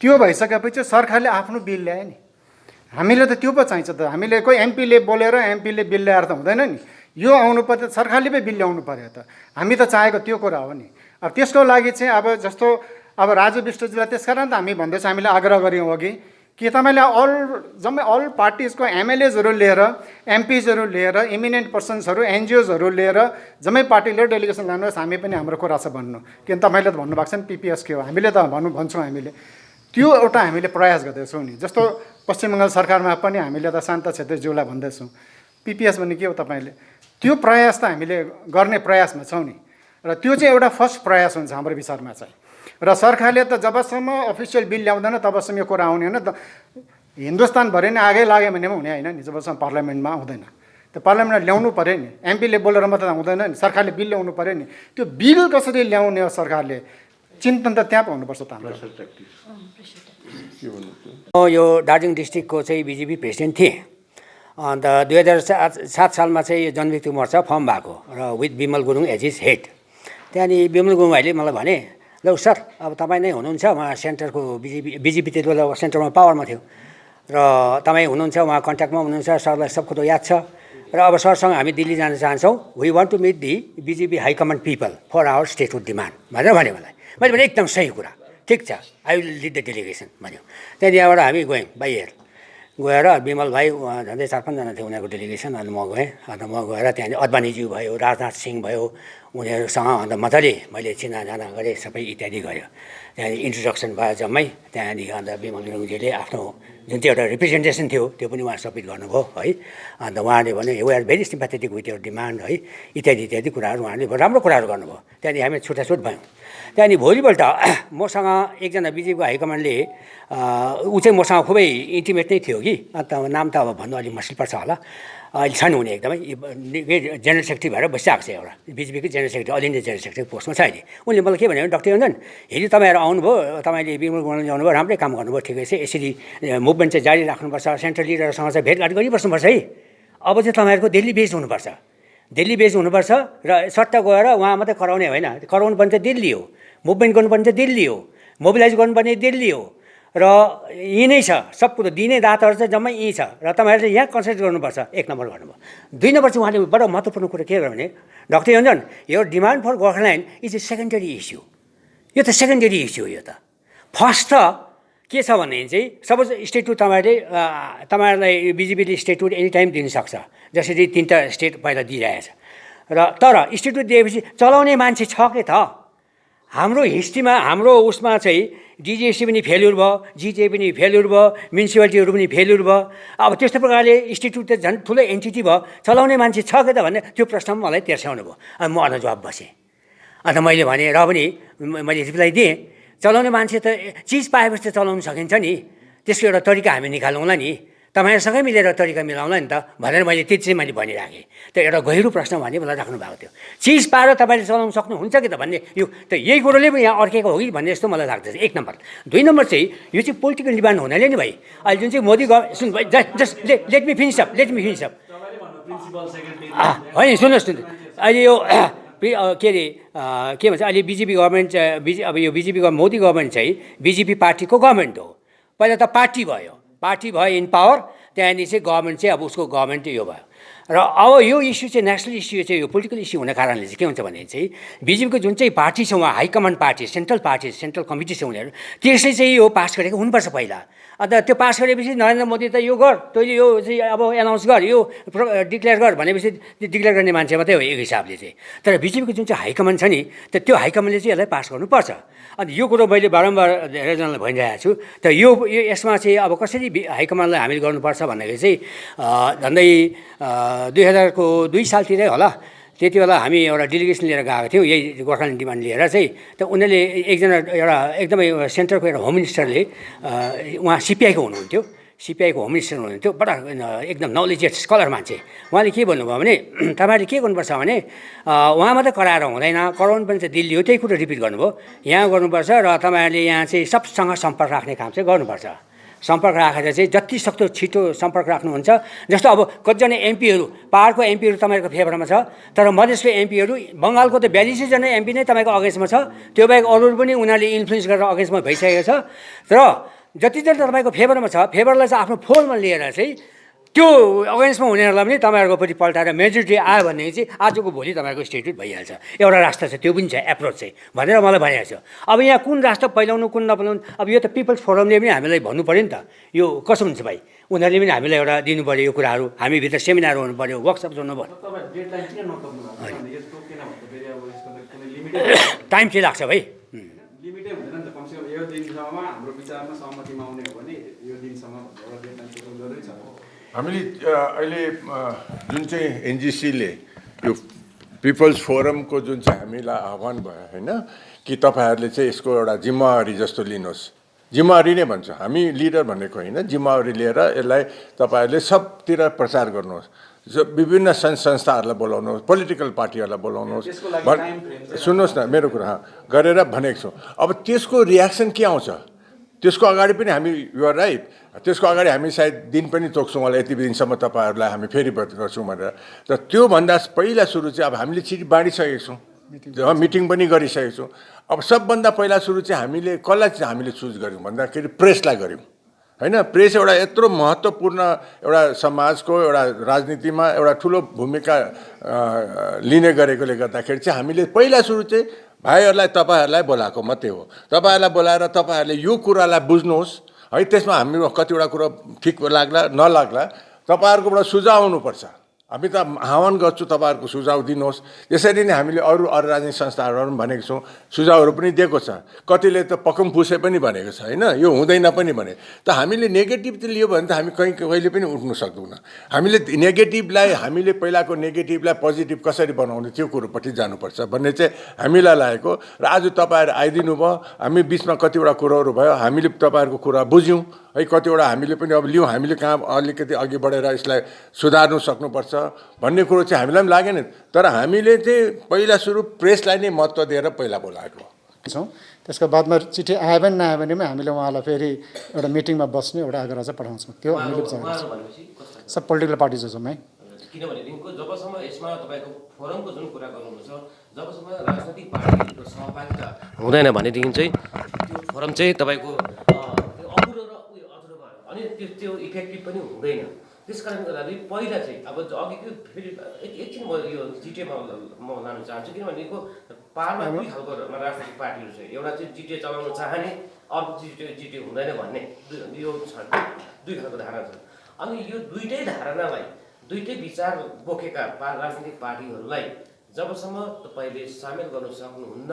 Speaker 2: त्यो भइसकेपछि सरकारले आफ्नो बिल ल्यायो नि हामीले त त्यो पो चाहिन्छ त हामीले कोही एमपीले बोलेर एमपीले बिल ल्याएर त हुँदैन नि यो आउनु पर्यो सरकारले पो बिल ल्याउनु पर्यो त हामी त चाहेको त्यो कुरा हो नि अब त्यसको लागि चाहिँ अब जस्तो अब राजु विष्टजीलाई त्यसकारण त हामी भन्दैछौँ हामीले आग्रह गऱ्यौँ अघि कि तपाईँले जम्मै अल पार्टिजको एमएलएजहरू लिएर एमपिजहरू लिएर इमिनेन्ट पर्सन्सहरू एनजिओजहरू लिएर जम्मै पार्टीले डेलिगेसन लानुहोस् हामी पनि हाम्रो कुरा छ भन्नु किन तपाईँले त भन्नुभएको छ नि पिपिएस के हो हामीले त भन्छौँ हामीले त्यो एउटा हामीले प्रयास गर्दैछौँ नि जस्तो पश्चिम बङ्गाल सरकारमा पनि हामीले त शान्ता छेत्रीज्यूलाई भन्दैछौँ पिपिएस भने के हो तपाईँले त्यो प्रयास त हामीले गर्ने प्रयासमा छौँ नि र त्यो चाहिँ एउटा फर्स्ट प्रयास हुन्छ हाम्रो विचारमा चाहिँ र सरकारले त जबसम्म अफिसियल बिल ल्याउँदैन तबसम्म यो कुरा आउने होइन हिन्दुस्तानभरि नै आगै लाग्यो भने पनि हुने होइन नि जबसम्म पार्लियामेन्टमा आउँदैन त्यो पार्लियामेन्टमा ल्याउनु पऱ्यो नि एमपीले बोलेर मात्रै हुँदैन नि सरकारले बिल ल्याउनु पऱ्यो नि त्यो बिल कसरी ल्याउने हो सरकारले चिन्तन त त्यहाँ पो हुनुपर्छ त हाम्रो
Speaker 6: यो दार्जिलिङ डिस्ट्रिक्टको चाहिँ बिजेपी प्रेसिडेन्ट थिएँ अन्त 2007 सालमा चाहिँ यो जनव्यक्ति मोर्चा फर्म भएको र with Bimal Gurung as is head त्यहाँदेखि विमल गुरुङ भाइले मलाई भने ल सर अब तपाईँ नै हुनुहुन्छ उहाँ सेन्टरको बिजेपी त्यति बेला सेन्टरमा पावरमा थियो र तपाईँ हुनुहुन्छ उहाँ कन्ट्याक्टमा हुनुहुन्छ सरलाई सब कुरो याद छ र अब सरसँग हामी दिल्ली जान चाहन्छौँ we want to meet the BJP high command people for our statehood demand भनेर भन्यो मलाई मैले भने एकदम सही कुरा ठिक छ I will lead the delegation भन्यो त्यहाँदेखिबाट हामी गयौँ बाई एयर गएर विमल भाइ झन्डै 4-5 जना थियो उनीहरूको डेलिगेसन अनि म गएँ अन्त म गएर त्यहाँदेखि अद्वानीज्यू भयो राजनाथ सिंह भयो उनीहरूसँग अन्त मजाले मैले चिनाजाना गरेँ, सबै इत्यादि गऱ्यो। त्यहाँदेखि इन्ट्रोडक्सन भयो जम्मै। त्यहाँदेखि अन्त विमल गुरुङजीले आफ्नो जुन चाहिँ एउटा रिप्रेजेन्टेसन थियो त्यो पनि उहाँ सब्मिट गर्नुभयो है। अन्त उहाँले भने we are very sympathetic with your demand है, इत्यादि इत्यादि कुराहरू उहाँले राम्रो कुराहरू गर्नुभयो। त्यहाँदेखि हामी छुट्टाछुट भयौँ। त्यहाँदेखि भोलिपल्ट मसँग एकजना बिजेपीको हाइकमान्डले ऊ चाहिँ मसँग खुबै इन्टिमेट नै थियो कि, अन्त नाम त अब भन्नु अलिक मुस्किल पर्छ होला, अहिले छन् उनी एकदमै जेनरल सेक्रेटरी भएर बसिरहेको छ एउटा बिजेपीको general secretary, all India general secretary पोस्टमा छ अहिले। उनले मलाई के भन्यो भने, डाक्टर योन्जन हिजो तपाईँहरू आउनुभयो, तपाईँले विमल गुरुङ ल्याउनुभयो, राम्रै काम गर्नुभयो, ठिकै छ, यसरी मुभमेन्ट चाहिँ जारी राख्नुपर्छ, सेन्ट्रल लिडरसँग चाहिँ भेटघाट गरिबस्नुपर्छ है। अब चाहिँ तपाईँहरूको दिल्ली बेस्ड हुनुपर्छ, दिल्ली बेस्ड हुनुपर्छ र सट्टा गएर उहाँ मात्रै कराउने होइन, कराउनु पर्ने चाहिँ दिल्ली हो, मुभमेन्ट गर्नुपर्ने चाहिँ दिल्ली हो, मोबिलाइज गर्नुपर्ने दिल्ली हो र यहीँ नै छ सब कुरो, दिने दाताहरू चाहिँ जम्मै यहीँ छ र तपाईँहरूले यहाँ कन्सन्ट्रेट गर्नुपर्छ, एक नम्बर गर्नुभयो। दुई नम्बर चाहिँ उहाँले बडो महत्त्वपूर्ण कुरा के गर्यो भने, डाक्टर योन्जन यो demand for Gorkhaland is a secondary issue, यो त सेकेन्डरी इस्यु हो। यो त फर्स्ट त के छ भने चाहिँ सपोज स्टेटहुड तपाईँहरूलाई बिजेपीले स्टेटहुड एनी टाइम दिन सक्छ, जसरी 3टा स्टेट पहिला दिइरहेछ र तर स्टेटहुड दिएपछि चलाउने मान्छे छ के त? हाम्रो हिस्ट्रीमा हाम्रो उसमा चाहिँ डिजिएससी पनि फेल्युर भयो, जिटिए पनि फेल्युर भयो, म्युनिसिपालिटीहरू पनि फेल्युर भयो। अब त्यस्तो प्रकारले इन्स्टिट्युट त झन् ठुलो एन्टिटी भयो, चलाउने मान्छे छ के त भन्ने त्यो प्रश्नमा मलाई तेर्स्याउनु भयो। अनि म अन जवाब बसेँ। अन्त मैले भने र पनि मैले रिप्लाई दिएँ, चलाउने मान्छे त चिज पाएपछि त चलाउनु सकिन्छ नि, त्यसको एउटा तरिका हामी निकालौँला नि, तपाईँहरूसँगै मिलेर तरिका मिलाउँला नि त भनेर मैले त्यति चाहिँ मैले भनिराखेँ। त एउटा गहिरो प्रश्न भने मलाई राख्नु भएको थियो, चिज पाएर तपाईँले चलाउनु सक्नुहुन्छ कि त भन्ने, यो त यही कुरोले पनि यहाँ अड्केको हो कि भन्ने जस्तो मलाई लाग्दछ, एक नम्बर। दुई नम्बर चाहिँ यो चाहिँ पोलिटिकल डिमान्ड हुनाले नि भाइ अहिले जुन चाहिँ मोदी सुन भाइ just let me finish up होइन सुन्नुहोस् न, अहिले यो के अरे के भन्छ अहिले बिजेपी गभर्मेन्ट अब यो बिजेपी मोदी गभर्मेन्ट चाहिँ बिजेपी पार्टीको गभर्मेन्ट हो। पहिला त पार्टी भयो इन पावर, त्यहाँदेखि चाहिँ गभर्मेन्ट चाहिँ अब उसको गभर्मेन्ट यो भयो र अब यो इस्यु चाहिँ नेसनल इस्यु चाहिँ यो पोलिटिकल इस्यु हुने कारणले चाहिँ के हुन्छ भने चाहिँ बिजेपीको जुन चाहिँ पार्टी छ उहाँ हाइकमान्ड पार्टी, सेन्ट्रल कमिटी छ उनीहरू, त्यसले चाहिँ यो पास गरेको हुनुपर्छ पहिला। अन्त त्यो पास गरेपछि नरेन्द्र मोदी त यो गर, तैँले यो चाहिँ अब एनाउन्स गर, यो डिक्लेयर गर भनेपछि डिक्लेयर गर्ने मान्छे मात्रै हो एक हिसाबले चाहिँ। तर बिजेपीको जुन चाहिँ हाइकमान्ड छ नि त त्यो हाइकमान्डले चाहिँ यसलाई पास गर्नुपर्छ। अनि यो कुरो मैले बारम्बार धेरैजनालाई भनिरहेको छु। त यो यसमा चाहिँ अब कसरी हाइकमान्डलाई हामीले गर्नुपर्छ भन्दाखेरि चाहिँ झन्डै 2002 सालतिरै होला, त्यति बेला हामी एउटा डेलिगेसन लिएर गएको थियौँ यही गोर्खाल्यान्ड डिमान्ड लिएर चाहिँ। त उनीहरूले एकजना एउटा एकदमै सेन्टरको एउटा होम मिनिस्टरले उहाँ सिपिआईको हुनुहुन्थ्यो, सिपिआईको होम मिनिस्टर हुनुहुन्थ्यो, बडा एकदम नलेजेड स्कलर मान्छे। उहाँले के भन्नुभयो भने तपाईँहरूले के गर्नुपर्छ भने उहाँ मात्रै कराएर हुँदैन, कराउनु पनि चाहिँ दिल्ली हो, त्यही कुरो रिपिट गर्नुभयो, यहाँ गर्नुपर्छ र तपाईँहरूले यहाँ चाहिँ सबसँग सम्पर्क राख्ने काम चाहिँ गर्नुपर्छ। सम्पर्क राखेर चाहिँ जति सक्दो छिटो सम्पर्क राख्नुहुन्छ। जस्तो अब कतिजना एमपीहरू पाहाडको एमपीहरू तपाईँको फेभरमा छ, तर मधेसको एमपीहरू बङ्गालको त 42जना एमपी नै तपाईँको अगेन्स्टमा छ, त्यो बाहेक अरू पनि उनीहरूले इन्फ्लुएन्स गरेर अगेन्स्टमा भइसकेको छ। र जतिजना तपाईँको फेभरमा छ, फेभरलाई चाहिँ आफ्नो फोनमा लिएर चाहिँ त्यो अगेन्स्टमा हुनेहरूलाई पनि तपाईँहरूकोपट्टि पल्टाएर मेजोरिटी आयो भने चाहिँ आजको भोलि तपाईँहरूको स्टेटहुड भइहाल्छ। एउटा रास्ता छ, त्यो पनि छ एप्रोच चाहिँ भनेर मलाई भनेको छ। अब यहाँ कुन रास्ता पहिलाउनु कुन नपहिलाउनु, अब यो त पिपल्स फोरमले पनि हामीलाई भन्नु पऱ्यो नि त, यो कसो हुन्छ भाइ, उनीहरूले पनि हामीलाई एउटा दिनु पऱ्यो यो कुराहरू, हामीभित्र सेमिनार हुनु पऱ्यो, वर्कसप हुनु पऱ्यो। टाइम चाहिँ लाग्छ भाइ,
Speaker 3: लिमिटै हुँदैन नि त, कमसेकम यो दिनसम्म हाम्रो विचारमा सहमतिमा आउने हो भने यो दिनसम्म एउटा डेडलाइन सेट गर्दै छ।
Speaker 4: हामीले अहिले जुन चाहिँ एनजिसीले यो पिपल्स फोरमको जुन चाहिँ हामीलाई आह्वान भयो होइन कि तपाईँहरूले चाहिँ यसको एउटा जिम्मेवारी जस्तो लिनुहोस्, जिम्मेवारी नै भन्छ, हामी लिडर भनेको होइन, जिम्मेवारी लिएर यसलाई तपाईँहरूले सबतिर प्रचार गर्नुहोस्, विभिन्न संस्थाहरूलाई बोलाउनुहोस्, पोलिटिकल पार्टीहरूलाई बोलाउनुहोस्, सुन्नुहोस् न मेरो कुरा गरेर भनेको छु। अब त्यसको रियाक्सन के आउँछ त्यसको अगाडि पनि हामी युआर राइट, त्यसको अगाडि हामी सायद दिन पनि तोक्छौँ होला यति दिनसम्म तपाईँहरूलाई हामी फेरि बात गर्छौँ भनेर। तर त्योभन्दा पहिला सुरु चाहिँ अब हामीले चिठी बाँडिसकेको छौँ, मिटिङ पनि गरिसकेको छौँ। अब सबभन्दा पहिला सुरु चाहिँ हामीले कसलाई चाहिँ हामीले चुज गऱ्यौँ भन्दाखेरि प्रेसलाई गऱ्यौँ होइन। प्रेस एउटा यत्रो महत्त्वपूर्ण एउटा समाजको एउटा राजनीतिमा एउटा ठुलो भूमिका लिने गरेकोले गर्दाखेरि चाहिँ हामीले पहिला सुरु चाहिँ भाइहरूलाई तपाईँहरूलाई बोलाएको मात्रै हो, तपाईँहरूलाई बोलाएर तपाईँहरूले यो कुरालाई बुझ्नुहोस् है, त्यसमा हाम्रो कतिवटा कुरो ठिक लाग्ला नलाग्ला तपाईँहरूकोबाट सुझाव आउनुपर्छ। हामी त आह्वान गर्छु तपाईँहरूको सुझाव दिनुहोस्। यसरी नै हामीले अरू राजनीतिक संस्थाहरू पनि भनेको छौँ, सुझावहरू पनि दिएको छ। कतिले त पकमफुसे पनि भनेको छ होइन, यो हुँदैन पनि भने। त हामीले नेगेटिभ लियो भने त हामी कहिले पनि उठ्नु सक्दैनौँ। हामीले नेगेटिभलाई हामीले पहिलाको नेगेटिभलाई पोजिटिभ कसरी बनाउने त्यो कुरोपट्टि जानुपर्छ भन्ने चाहिँ हामीलाई लागेको। र आज तपाईँहरू आइदिनु भयो, हामी बिचमा कतिवटा कुरोहरू भयो, हामीले तपाईँहरूको कुरा बुझ्यौँ है। कतिवटा हामीले पनि अब लियौँ, हामीले कहाँ अलिकति अघि बढेर यसलाई सुधार्नु सक्नुपर्छ भन्ने कुरो चाहिँ हामीलाई पनि लागेन। तर हामीले चाहिँ पहिला सुरु प्रेसलाई नै महत्त्व दिएर पहिला बोलाएको
Speaker 2: छौँ। त्यसको बादमा चिठी आयो भने नआयो भने पनि हामीले उहाँलाई फेरि एउटा मिटिङमा बस्ने एउटा आग्रह चाहिँ पठाउँछौँ। त्यो हामीले सब पोलिटिकल पार्टिजहरूसँग है।
Speaker 1: किनभनेदेखिको जबसम्म यसमा तपाईँको फोरमको जुन कुरा गर्नुहुन्छ, जबसम्म राजनैतिक पार्टीहरूको सहभागिता हुँदैन भनेदेखि चाहिँ त्यो फोरम चाहिँ तपाईँको अपुरो र उयो अधुरो भयो अनि त्यो इफेक्टिभ पनि हुँदैन। त्यस कारणले गर्दाखेरि पहिला चाहिँ अब अघि फेरि एकछिन म यो जिटिएमा म लान चाहन्छु। किनभनेदेखिको पाहाडमा दुई खालको राजनैतिक पार्टीहरू छ, एउटा चाहिँ जिटिए चलाउन चाहने, अर्को जिटिए हुँदैन भन्ने यो छ, दुई खालको धारणा छ। अनि यो दुइटै धारणालाई, दुइटै विचार बोकेका राजनीतिक पार्टीहरूलाई जबसम्म तपाईँले सामेल गर्न सक्नुहुन्न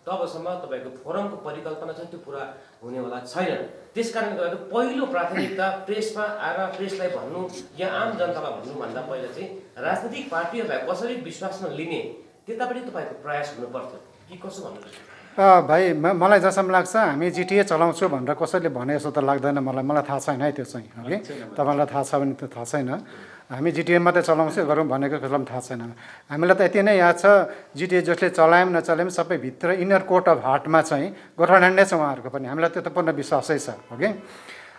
Speaker 1: तबसम्म तपाईँको फोरमको परिकल्पना चाहिँ त्यो पुरा हुनेवाला छैन। त्यस कारणले गर्दा पहिलो प्राथमिकता प्रेसमा आएर प्रेसलाई भन्नु या आम जनतालाई भन्नुभन्दा पहिला चाहिँ राजनीतिक पार्टीहरूलाई कसरी विश्वासमा लिने त्यतापट्टि तपाईँको प्रयास हुनुपर्छ कि कसो भन्नुहुन्छ?
Speaker 2: भाइ मलाई जसम्म लाग्छ हामी जिटिए चलाउँछु भनेर कसैले भने जस्तो त लाग्दैन मलाई थाहा छैन है त्यो चाहिँ हगि। तपाईँलाई थाहा छ भने त थाहा छैन। हामी जिटिए मात्रै चलाउँछु गरौँ भनेको कसैलाई पनि थाहा छैन। हामीलाई त यति नै याद छ, जिटिए जसले चलायौँ नचलायौँ सबै भित्र इनर कोर्ट अफ हार्टमा चाहिँ गोर्खाल्यान्ड नै छ उहाँहरूको पनि। हामीलाई त्यो त पूर्ण विश्वासै छ ओके।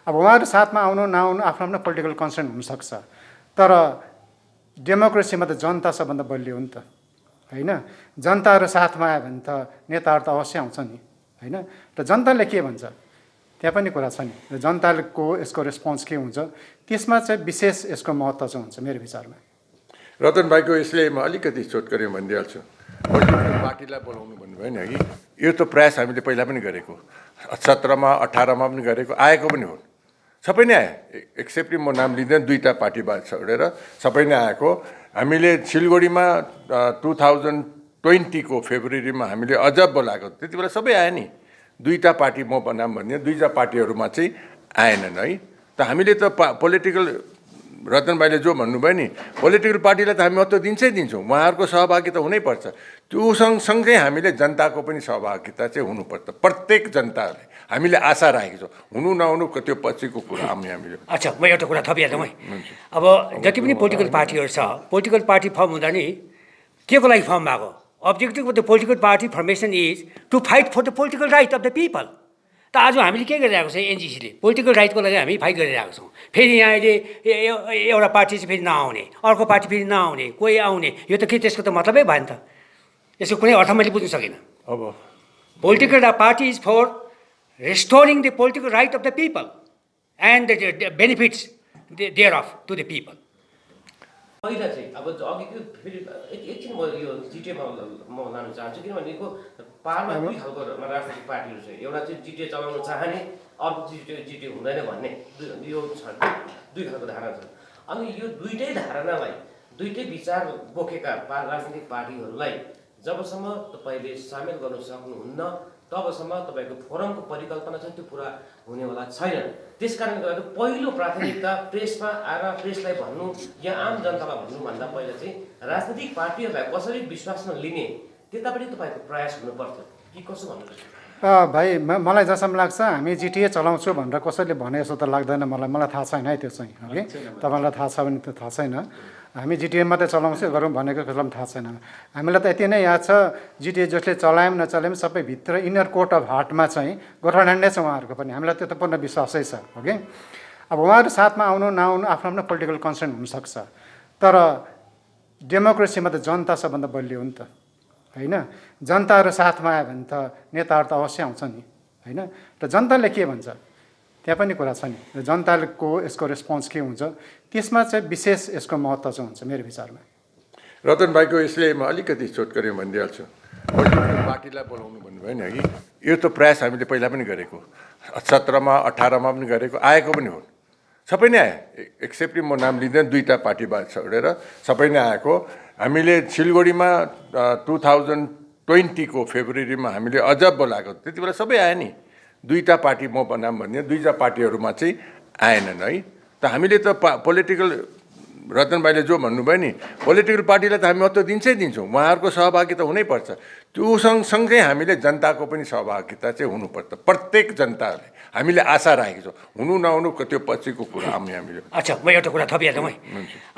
Speaker 2: अब उहाँहरू साथमा आउनु नआउनु आफ्नो आफ्नो पोलिटिकल कन्सर्न हुनसक्छ, तर डेमोक्रेसीमा त जनता सबभन्दा बलियो हो नि त होइन। जनताहरू साथमा आयो भने त नेताहरू त अवश्य आउँछ नि होइन। र जनताले के भन्छ त्यहाँ पनि कुरा छ नि। र जनताको यसको रेस्पोन्स के हुन्छ त्यसमा चाहिँ विशेष यसको महत्त्व चाहिँ हुन्छ मेरो विचारमा।
Speaker 4: रतन भाइको यसले म अलिकति छोटकरी भनिदिइहाल्छु। पोलिटिकल पार्टीलाई बोलाउनु भन्नुभयो नि अघि, यो त प्रयास हामीले पहिला पनि गरेको, 17मा 18मा पनि गरेको, आएको पनि हो। सबै नै आयो एक्सेप्ट म नाम लिँदैन, दुईवटा पार्टी बाद छोडेर सबै नै आएको। हामीले सिलगढीमा 2020को फेब्रुअरीमा हामीले अझ बोलाएको, त्यति बेला सबै आयो नि। दुईवटा पार्टी म नाम भनिदिएँ, दुईवटा पार्टीहरूमा चाहिँ आएनन् है। त हामीले त पोलिटिकल रतन भाइले जो भन्नुभयो नि, पोलिटिकल पार्टीलाई त हामी महत्त्व दिन्छौँ, उहाँहरूको सहभागिता हुनैपर्छ। त्यो सँगसँगै हामीले जनताको पनि सहभागिता चाहिँ हुनुपर्छ। प्रत्येक जनताले हामीले आशा राखेको छौँ, हुनु नहुनु त्यो पछिको कुरा हामीले।
Speaker 6: अच्छा, म एउटा कुरा थपिहालौँ है। अब जति पनि पोलिटिकल पार्टीहरू छ, पोलिटिकल पार्टी फर्म हुँदा नि के को लागि फर्म भएको? objective of the political party formation is to fight for the political right of the people. त आज हामीले के गरिरहेको छ एनजिसीले पोलिटिकल राइटको लागि हामी फाइट गरिरहेको छौँ। फेरि यहाँ अहिले एउटा पार्टी चाहिँ फेरि नआउने, अर्को पार्टी फेरि नआउने, कोही आउने, यो त के त्यसको त मतलबै भएन त। यसको कुनै अर्थ मैले बुझ्न सकिनँ।
Speaker 4: अब
Speaker 6: political party is for restoring the political right of the people and the benefits thereof to the people.
Speaker 1: पहिला चाहिँ अब अघि फेरि एकछिन म यो जिटिएमा म लान चाहन्छु। किनभनेदेखिको पाहाडमा दुई खालको राजनैतिक पार्टीहरू छ, एउटा चाहिँ जिटिए चलाउन चाहने, अर्को जिटिए हुँदैन भन्ने यो छ, दुई खालको धारणा छ। अनि यो दुइटै धारणालाई, दुइटै विचार बोकेका राजनैतिक पार्टीहरूलाई जबसम्म तपाईँले सामेल गर्न सक्नुहुन्न तबसम्म तपाईँको फोरमको परिकल्पना चाहिँ त्यो पुरा हुनेवाला छैन। त्यस कारणले गर्दा पहिलो प्राथमिकता प्रेसमा आएर प्रेसलाई भन्नु या आम जनतालाई भन्नुभन्दा पहिला चाहिँ राजनैतिक पार्टीहरूलाई कसरी विश्वासमा लिने त्यतापट्टि तपाईँको प्रयास हुनुपर्छ कि कसो भन्नुहुन्छ?
Speaker 2: भाइ मलाई जसम्म लाग्छ हामी जिटिए चलाउँछु भनेर कसैले भने जस्तो त लाग्दैन मलाई थाहा छैन है त्यो चाहिँ हगि। तपाईँलाई थाहा छ भने त थाहा छैन। हामी जिटिए मात्रै चलाउँछु गरौँ भनेको कसैलाई पनि थाहा छैन। हामीलाई त यति नै याद छ, जिटिए जसले चलायौँ नचलायौँ सबै भित्र इनर कोर्ट अफ हार्टमा चाहिँ गोर्खाल्यान्ड नै छ उहाँहरूको पनि। हामीलाई त्यो त पूर्ण विश्वासै छ ओके। अब उहाँहरू साथमा आउनु नआउनु आफ्नो आफ्नो पोलिटिकल कन्सर्न हुनसक्छ, तर डेमोक्रेसीमा त जनता सबभन्दा बलियो हो नि त होइन। जनताहरू साथमा आयो भने त नेताहरू त अवश्य आउँछ नि होइन। र जनताले के भन्छ त्यहाँ पनि कुरा छ नि। र जनताको यसको रेस्पोन्स के हुन्छ त्यसमा चाहिँ विशेष यसको महत्त्व चाहिँ हुन्छ मेरो विचारमा।
Speaker 4: रतन भाइको यसले म अलिकति छोटकरी भनिदिइहाल्छु। पोलिटिकल पार्टीलाई बोलाउनु भन्नुभयो नि अघि, यो त प्रयास हामीले पहिला पनि गरेको, 17मा 18मा पनि गरेको, आएको पनि हो। सबै नै आए एक्सेप्ट म नाम लिँदैन 2टा पार्टीबाट छोडेर सबै नै आएको हामीले सिलगढीमा 2020 को फेब्रुअरीमा हामीले अझ बोलाएको त्यति बेला सबै आए नि 2टा पार्टी म नाम भन्ने 2टा पार्टीहरूमा चाहिँ आएनन् है त हामीले त पोलिटिकल रतन भाइले जो भन्नुभयो नि पोलिटिकल पार्टीलाई त हामी महत्त्व दिन्छौँ उहाँहरूको सहभागिता हुनैपर्छ त्यो सँगसँगै हामीले जनताको पनि सहभागिता चाहिँ हुनुपर्छ प्रत्येक जनताले हामीले आशा राखेको छौँ हुनु नहुनु त्यो पछिको कुरा हामीले
Speaker 6: अच्छा म एउटा कुरा थपिहालौँ है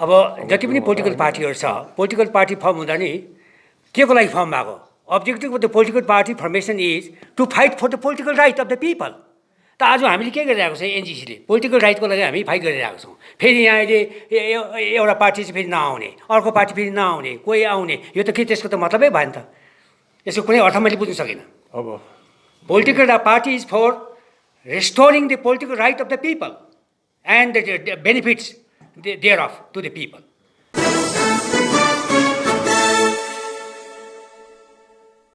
Speaker 6: अब जति पनि पोलिटिकल पार्टीहरू छ पोलिटिकल पार्टी फर्म हुँदा नि के को लागि फर्म भएको objective of the political party formation is to fight for the political right of the people. त आज हामीले के गरिरहेको छ एनजिसीले पोलिटिकल राइटको लागि हामी फाइट गरिरहेको छौँ फेरि यहाँ अहिले एउटा पार्टी चाहिँ फेरि नआउने अर्को पार्टी फेरि नआउने कोही आउने यो त के त्यसको त मतलबै भएन त यसको कुनै अर्थ मैले बुझ्न सकिनँ
Speaker 4: अब
Speaker 6: political party is for restoring the political right of the people and the benefits thereof to the people.